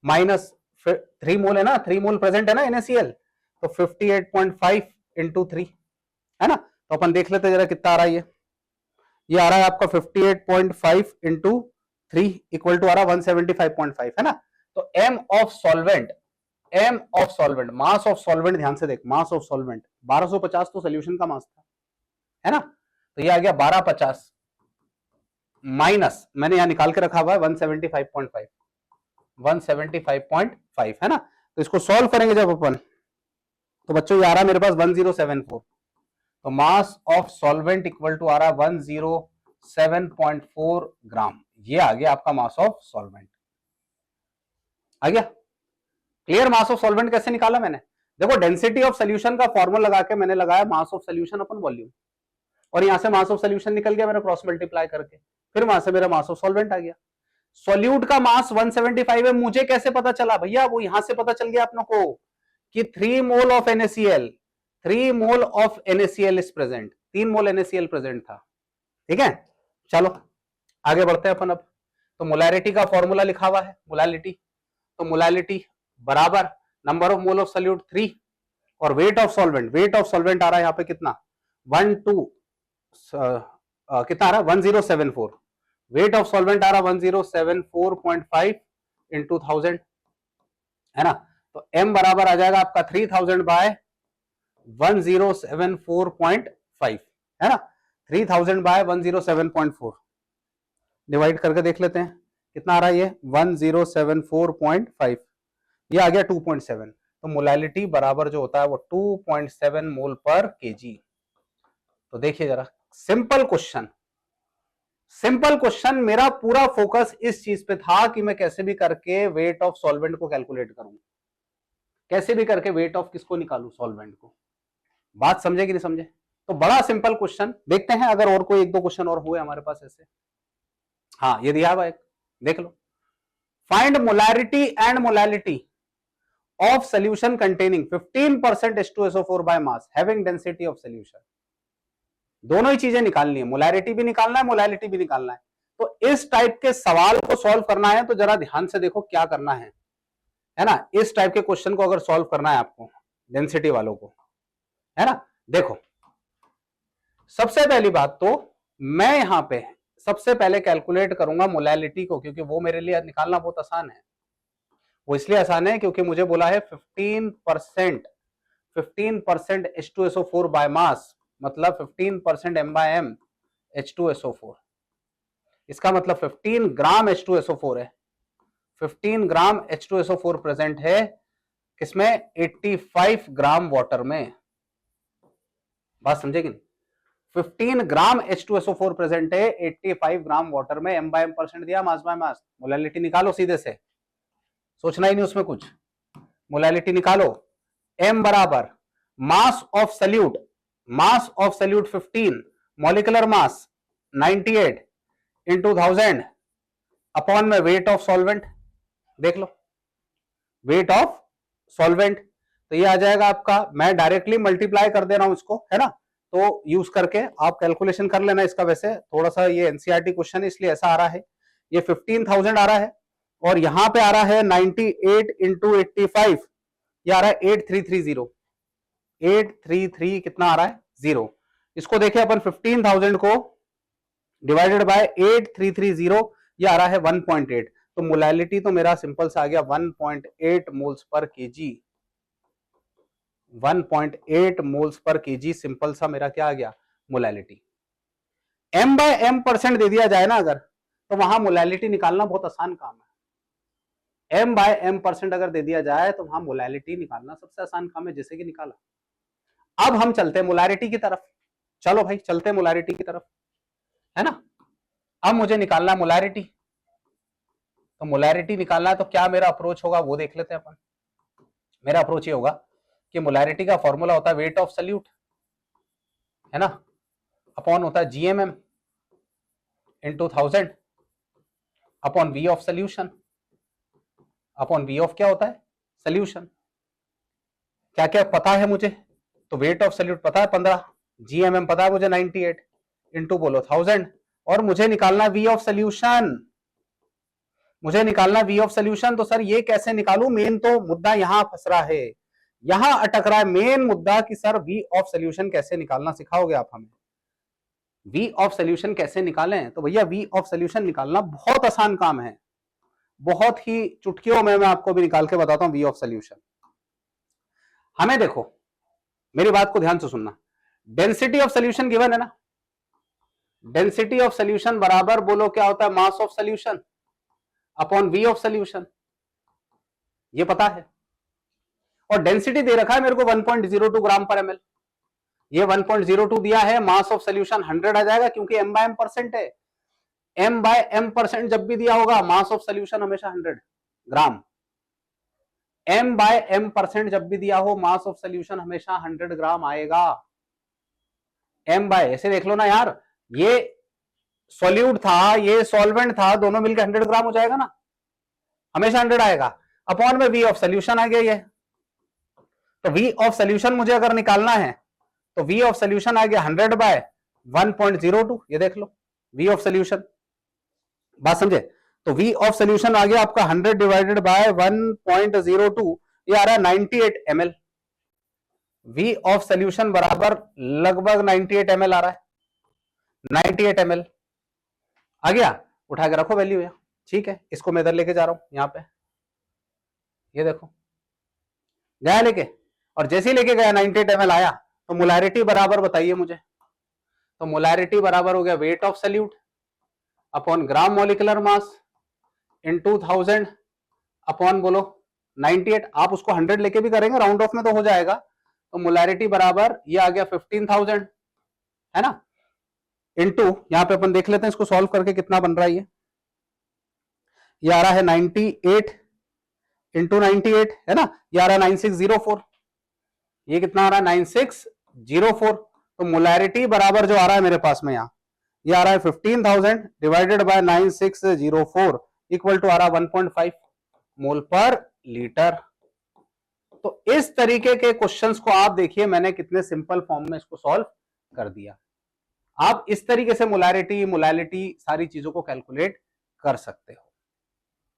माइनस 3 मोल है ना, 3 मोल प्रेजेंट है ना NaCl, तो 58.5 इंटू 3 है ना। तो अपन देख लेते जरा कितना आ रहा है, ये आ रहा है आपका 58.5 इंटू 3 इक्वल टू आ रहा है 175.5 है ना। तो M of solvent, M of solvent, mass of solvent, ध्यान से देख, मास ऑफ सॉल्वेंट 1250 तो सोल्यूशन का मास था, है ना। तो ये आ गया 1250 माइनस, मैंने यहां निकाल के रखा हुआ है 175.5, 175.5 है ना। तो इसको सॉल्व करेंगे जब अपन, तो बच्चों ये आ रहा है मेरे पास 1074, तो mass of solvent equal to आ रहा है 107.4 ग्राम, ये आ गया आपका मास ऑफ सॉल्वेंट। आ गया क्लियर? मास ऑफ सॉल्वेंट कैसे निकाला मैंने, देखो डेंसिटी ऑफ सोल्यूशन का फॉर्मूला लगा के मैंने लगाया मास ऑफ सोल्यूशन अपन वॉल्यूम, और यहां से मास ऑफ सोल्यूशन निकल गया मेरा क्रॉस मल्टीप्लाई करके, फिर वहां से मेरा मास ऑफ सॉल्वेंट आ गया। सॉल्यूट का मास 175 है, मुझे कैसे पता चला भैया, वो यहां से पता चल गया अपनों को कि 3 mole of NaCl, 3 mole of NaCl is present, 3 mole NaCl present था। ठीक है, चलो आगे बढ़ते हैं अपन। अब तो मोलैरिटी का फॉर्मूला लिखा हुआ है, मोलैलिटी, तो मोलैलिटी बराबर number of mole of solute 3 और weight of solvent, weight of solvent आ रहा है यहाँ पे कितना, कितना आ रहा है 1074, वेट ऑफ सॉल्वेंट आ रहा है 1074.5 इंटू 1000 है ना। तो m बराबर आ जाएगा आपका 3000 बाय 1074.5 है ना, 3000 बाय 107.4 डिवाइड करके देख लेते हैं कितना आ रहा है, ये 1074.5, ये आ गया 2.7। तो मोलैलिटी बराबर जो होता है वो 2.7 मोल पर केजी। तो देखिए जरा, सिंपल क्वेश्चन, सिंपल क्वेश्चन, मेरा पूरा फोकस इस चीज पे था कि मैं कैसे भी करके वेट ऑफ सॉल्वेंट को कैलकुलेट करूं, कैसे भी करके वेट ऑफ किसको निकालूं, सॉल्वेंट को। बात समझे कि नहीं समझे? तो बड़ा सिंपल क्वेश्चन, देखते हैं अगर और कोई एक दो क्वेश्चन और हुए हमारे पास ऐसे। हाँ ये दिया हुआ एक, देख लो, find molarity and molality of solution containing 15% H2SO4 by mass having density of solution। दोनों ही चीजें निकालनी है, मोलैरिटी भी निकालना है, मोलैलिटी भी निकालना है। तो इस टाइप के सवाल को सॉल्व करना है तो जरा ध्यान से देखो क्या करना है ना। इस टाइप के क्वेश्चन को अगर सॉल्व करना है आपको, डेंसिटी वालों को, है ना। देखो सबसे पहली बात तो मैं यहां पे सबसे पहले कैलकुलेट करूंगा मोलैलिटी को, क्योंकि वो मेरे लिए निकालना बहुत आसान है। वो इसलिए आसान है क्योंकि मुझे बोला है 15% H2SO4 बाय मास, मतलब 15% M/M H2SO4, इसका मतलब 15 ग्राम H2SO4 है, 15 ग्राम H2SO4 प्रेजेंट है किसमें, 85 ग्राम वाटर में। बात समझेगी नहीं, 15 ग्राम H2SO4 प्रेजेंट है 85 ग्राम वाटर में, M/M परसेंट दिया, मास बाय मास। मोलैलिटी निकालो सीधे से, सोचना ही नहीं उसमें कुछ, मोलैलिटी निकालो। m बराबर mass of solute, mass of solute 15, molecular mass 98 into 1000 upon में वेट ऑफ सॉल्वेंट, देख लो वेट ऑफ सॉल्वेंट, तो ये आ जाएगा आपका, मैं डायरेक्टली मल्टीप्लाई कर दे रहा हूं इसको, है ना। तो यूज करके आप कैलकुलेशन कर लेना इसका, वैसे थोड़ा सा ये एनसीईआरटी क्वेश्चन है इसलिए ऐसा आ रहा है। ये 15,000 आ रहा है और यहां पे आ रहा है 98 इंटू 85, ये आ रहा है 8330, 833 कितना आ रहा है, 0। इसको देखें अपन 15,000 को डिवाइडेड बाय 8330, ये आ रहा है 1.8। तो मोलैलिटी तो मेरा सिंपल सा आ गया 1.8 moles per KG, 1.8 moles per KG, simple सा मेरा क्या आ गया, मोलैलिटी। M/M परसेंट दे दिया जाए ना अगर, तो वहां मोलैलिटी निकालना बहुत आसान काम है। M/M परसेंट अगर दे दिया जाए तो वहां मोलैलिटी निकालना सबसे आसान काम है, जैसे कि निकाला। अब हम चलते हैं मोलैरिटी की तरफ, चलो भाई चलते हैं मोलैरिटी की तरफ, है ना। अब मुझे निकालना है मोलैरिटी, तो मोलैरिटी निकालना है तो क्या मेरा अप्रोच होगा वो देख लेते हैं अपन। मेरा अप्रोच ये होगा कि मोलैरिटी का फॉर्मूला होता है वेट ऑफ सल्यूट, है ना, अपॉन होता है GMM into 1000 upon V of solution, upon V of क्या होता है सोल्यूशन। क्या क्या पता है मुझे, तो वेट ऑफ सल्यूट पता है 15, जीएमएम पता है मुझे 98 इंटू बोलो 1000, और मुझे निकालना वी ऑफ सोल्यूशन, मुझे निकालना वी ऑफ सोल्यूशन। तो सर ये कैसे निकालूं, मेन तो मुद्दा यहां फंस रहा है, यहां अटक रहा है मेन मुद्दा कि सर वी ऑफ सोल्यूशन कैसे निकालना सिखाओगे आप हमें, वी ऑफ सोल्यूशन कैसे निकालें। तो भैया वी ऑफ सोल्यूशन निकालना बहुत आसान काम है, बहुत ही चुटकियों में मैं आपको भी निकाल के बताता हूं वी ऑफ सोल्यूशन। हमें देखो, मेरी बात को ध्यान से सुनना, डेंसिटी ऑफ सोल्यूशन गिवन है ना, डेंसिटी ऑफ सोल्यूशन बराबर बोलो क्या होता है mass of solution upon V of solution, ये पता है। और डेंसिटी दे रखा है मेरे को 1.02 ग्राम पर एमएल, ये 1.02 दिया है, मास ऑफ सोल्यूशन 100 आ जाएगा क्योंकि m बाय m परसेंट है, m बाय m परसेंट जब भी दिया होगा मास ऑफ सोल्यूशन हमेशा 100 ग्राम, m बाय m परसेंट जब भी दिया हो मास ऑफ सोल्यूशन हमेशा 100 ग्राम आएगा। m बाय, ऐसे देख लो ना यार, ये सॉल्यूट था ये सॉल्वेंट था, दोनों मिलकर 100 ग्राम हो जाएगा ना, हमेशा 100 आएगा, अपॉन में वी ऑफ सोल्यूशन आ गया ये। तो वी ऑफ सोल्यूशन मुझे अगर निकालना है तो वी ऑफ सोल्यूशन आ गया 100 बाय 1.02, ये देख लो वी ऑफ सोल्यूशन, बात समझे। तो वी ऑफ सोल्यूशन आ गया आपका 100 डिवाइडेड बाय 1.02, ये आ रहा है 98 ml, वी ऑफ सोल्यूशन बराबर लगभग 98 ml आ रहा है, 98 ml आ गया, उठा के रखो वैल्यू यहाँ, ठीक है। इसको मैं इधर लेके जा रहा हूं यहाँ पे, ये देखो गया लेके, और जैसे ही लेके गया 98 ml आया, तो मोलैरिटी बराबर बताइए मुझे, तो मोलैरिटी बराबर हो गया weight of solute upon gram molecular mass into 1000 upon बोलो 98, आप उसको 100 लेके भी करेंगे राउंड ऑफ में तो हो जाएगा। तो मोलैरिटी बराबर ये आ गया 15,000, है ना, इनटू यहां पे अपन देख लेते हैं इसको सॉल्व करके कितना बन रहा है, ये आ रहा है 98 इंटू 98, है ना, ये आ रहा है 9604, ये कितना आ रहा है 9604। तो मोलैरिटी बराबर जो आ रहा है मेरे पास में यहाँ, ये आ रहा है 15,000 डिवाइडेड बाय 9604 इक्वल टू आ रहा है 1.5 मोल पर लीटर। तो इस तरीके के क्वेश्चंस को आप देखिए, मैंने कितने सिंपल फॉर्म में इसको सॉल्व कर दिया। आप इस तरीके से मोलैरिटी मोलैलिटी सारी चीजों को कैलकुलेट कर सकते हो,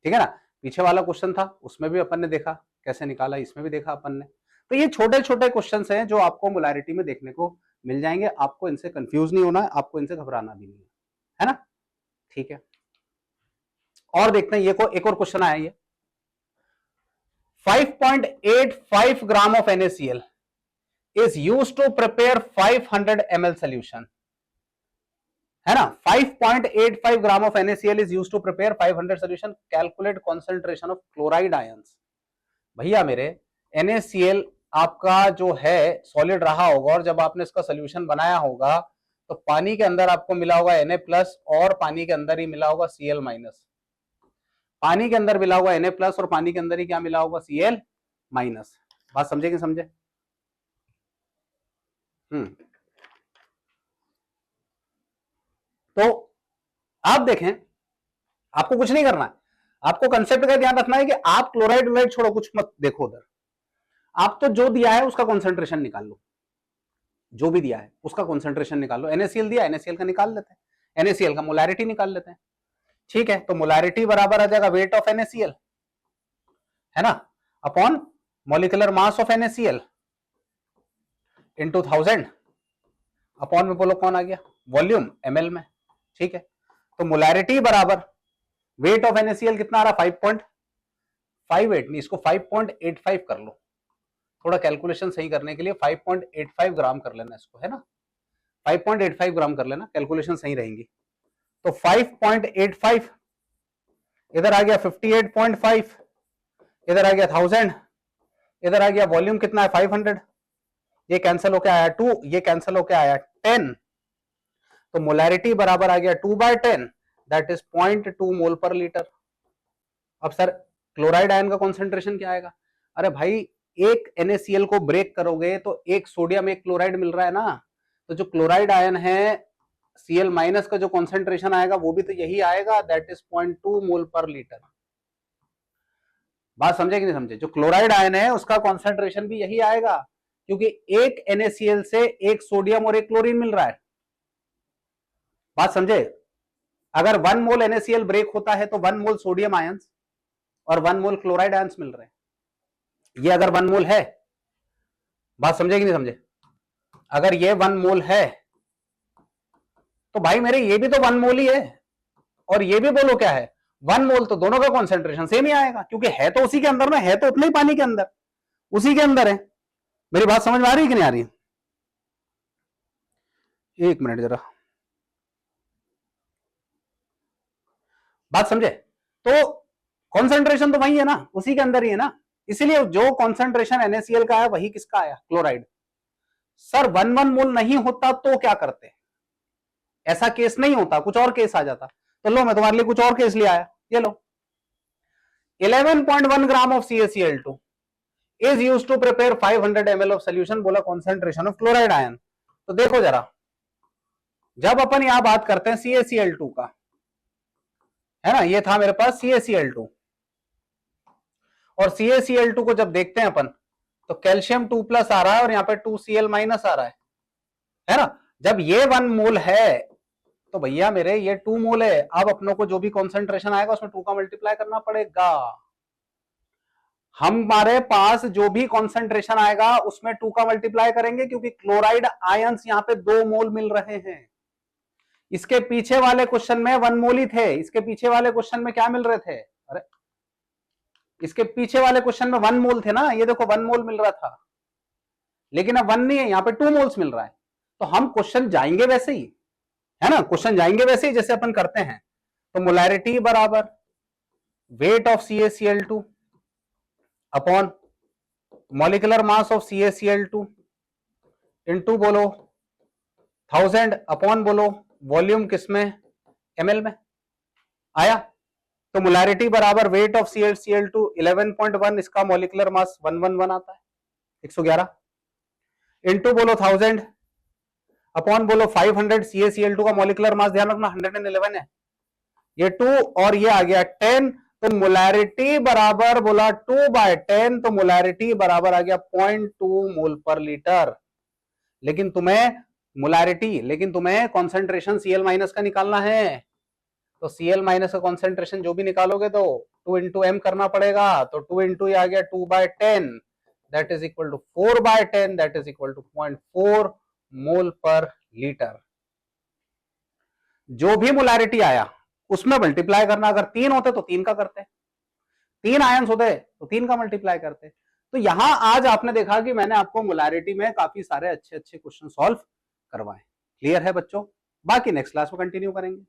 ठीक है ना। पीछे वाला क्वेश्चन था उसमें भी अपन ने देखा कैसे निकाला, इसमें भी देखा अपन ने। तो ये छोटे छोटे क्वेश्चंस हैं जो आपको मोलैरिटी में देखने को मिल जाएंगे, आपको इनसे कंफ्यूज नहीं होना है, आपको इनसे घबराना भी नहीं है ना, ठीक है। और देखते हैं ये को एक और क्वेश्चन आया, ये 5.85 gram of NaCl is used to prepare 500 ml solution, है ना। 5.85 gram of NaCl is used to prepare 500 solution, calculate concentration of chloride ions। भैया मेरे NaCl आपका जो है सॉलिड रहा होगा, और जब आपने इसका सोल्यूशन बनाया होगा तो पानी के अंदर आपको मिला होगा Na+ और पानी के अंदर ही मिला होगा Cl-, पानी के अंदर मिला होगा Na+ और पानी के अंदर ही क्या मिला होगा Cl-। बात समझे कि समझे? तो आप देखें, आपको कुछ नहीं करना है, आपको कंसेप्ट का ध्यान रखना है कि आप क्लोराइड व्लोराइड छोड़ो, कुछ मत देखो उधर, आप तो जो दिया है उसका कॉन्सेंट्रेशन निकाल लो, जो भी दिया है उसका कॉन्सेंट्रेशन निकाल लो। NaCl दिया, NaCl का निकाल लेते हैं, NaCl का मोलैरिटी निकाल लेते हैं, ठीक है। तो मोलैरिटी बराबर आ जाएगा वेट ऑफ NaCl, है ना, upon molecular mass of NaCl into 1000 upon में बोलो कौन आ गया वॉल्यूम ml में, ठीक है। तो मोलैरिटी बराबर वेट ऑफ NaCl कितना आ रहा 5.58, नहीं इसको 5.85 कर लो, थोड़ा कैलकुलेशन सही करने के लिए 5.85 ग्राम कर लेना इसको, है ना, 5.85 ग्राम कर लेना, कैलकुलेशन सही रहेंगी। तो 5.85 इधर आ गया 58.5, इधर आ गया 1000, इधर आ गया वॉल्यूम कितना है 500, ये कैंसिल होके आया 2, ये कैंसिल होके आया 10, तो मोलैरिटी बराबर आ गया 2/10 that is 0.2 mole per litre. अब सर क्लोराइड आयन का कॉन्सेंट्रेशन क्या आएगा? अरे भाई एक NaCl को ब्रेक करोगे तो एक सोडियम एक क्लोराइड मिल रहा है ना, तो जो क्लोराइड आयन है Cl माइनस का जो कॉन्सेंट्रेशन आएगा वो भी तो यही आएगा, that is 0.2 mole per litre. बात समझे कि नहीं समझे? जो क्लोराइड आयन है उसका कॉन्सेंट्रेशन भी यही आएगा, क्योंकि एक NaCl से एक सोडियम और एक क्लोरीन मिल रहा है। बात समझे? अगर 1 मोल NaCl ब्रेक होता है तो 1 मोल सोडियम आयंस और 1 मोल क्लोराइड आयंस मिल रहे हैं। ये अगर 1 मोल है, बात समझे कि नहीं समझे? अगर ये 1 मोल है तो भाई मेरे ये भी तो 1 मोल ही है, और ये भी बोलो क्या है 1 मोल, तो दोनों का कॉन्सेंट्रेशन सेम ही आएगा, क्योंकि है तो उसी के अंदर ना, है तो उतना ही पानी के अंदर, उसी के अंदर है। मेरी बात समझ में आ रही है कि नहीं आ रही? एक मिनट जरा, बात समझे? तो कॉन्सेंट्रेशन तो वही है ना, उसी के अंदर ही है ना, इसीलिए जो कॉन्सेंट्रेशन NaCl का है वही किसका आया? क्लोराइड। सर 1 मोल नहीं होता तो क्या करते? ऐसा केस नहीं होता, कुछ और केस आ जाता। तो लो मैं तुम्हारे लिए कुछ और केस ले आया, ये लो 11.1 gram of CaCl2 is used to prepare 500 ml of solution, बोला concentration of chloride ion। तो देखो जरा, जब अपन यहां बात करते हैं CaCl2 का, है ना, ये था मेरे पास CaCl2, और CaCl2 को जब देखते हैं अपन तो कैल्शियम 2+ आ रहा है और यहाँ पे 2Cl- आ रहा है ना। जब ये 1 मोल है तो भैया मेरे ये 2 मोल है। अब अपनों को जो भी कॉन्सेंट्रेशन आएगा उसमें 2 का मल्टीप्लाई करना पड़ेगा। हमारे पास जो भी कॉन्सेंट्रेशन आएगा उसमें 2 का मल्टीप्लाई करेंगे, क्योंकि क्लोराइड आयंस यहाँ पे 2 मोल मिल रहे हैं। इसके पीछे वाले क्वेश्चन में 1 मोल ही थे, इसके पीछे वाले क्वेश्चन में क्या मिल रहे थे? अरे इसके पीछे वाले क्वेश्चन में 1 मोल थे ना, ये देखो 1 मोल मिल रहा था, लेकिन अब 1 नहीं है, यहाँ पे 2 मोल्स मिल रहा है। तो हम क्वेश्चन जाएंगे वैसे ही, है ना, क्वेश्चन जाएंगे वैसे ही जैसे अपन करते हैं। तो मोलैरिटी बराबर weight of CaCl2 upon molecular mass of CaCl2 into बोलो 1000 अपॉन बोलो वॉल्यूम किसमें? ml में आया। तो मोलैरिटी बराबर वेट ऑफ CaCl2 11.1, इसका मॉलिक्यूलर मास 111 आता है, 111 इनटू बोलो 1000 अपॉन बोलो 500, CaCl2 का मॉलिक्यूलर मास ध्यान रखना 111 है, ये 2 और ये आ गया 10, तो मोलैरिटी बराबर बोला 2/10, तो मोलैरिटी बराबर आ गया 0.2 मोल पर लीटर। लेकिन तुम्हें कॉन्सेंट्रेशन Cl- का निकालना है, तो Cl- का कॉन्सेंट्रेशन जो भी निकालोगे तो 2 इंटू m करना पड़ेगा, तो 2 इंटू आ गया 2/10, that is equal to 4/10, that is equal to 0.4 mole per litre. जो भी मोलैरिटी आया उसमें मल्टीप्लाई करना, अगर 3 होते तो 3 का करते, 3 आयंस होते तो 3 का मल्टीप्लाई करते। तो यहां आज आपने देखा कि मैंने आपको मोलैरिटी में काफी सारे अच्छे अच्छे क्वेश्चन सॉल्व करवाए। क्लियर है बच्चों? बाकी नेक्स्ट क्लास में कंटिन्यू करेंगे।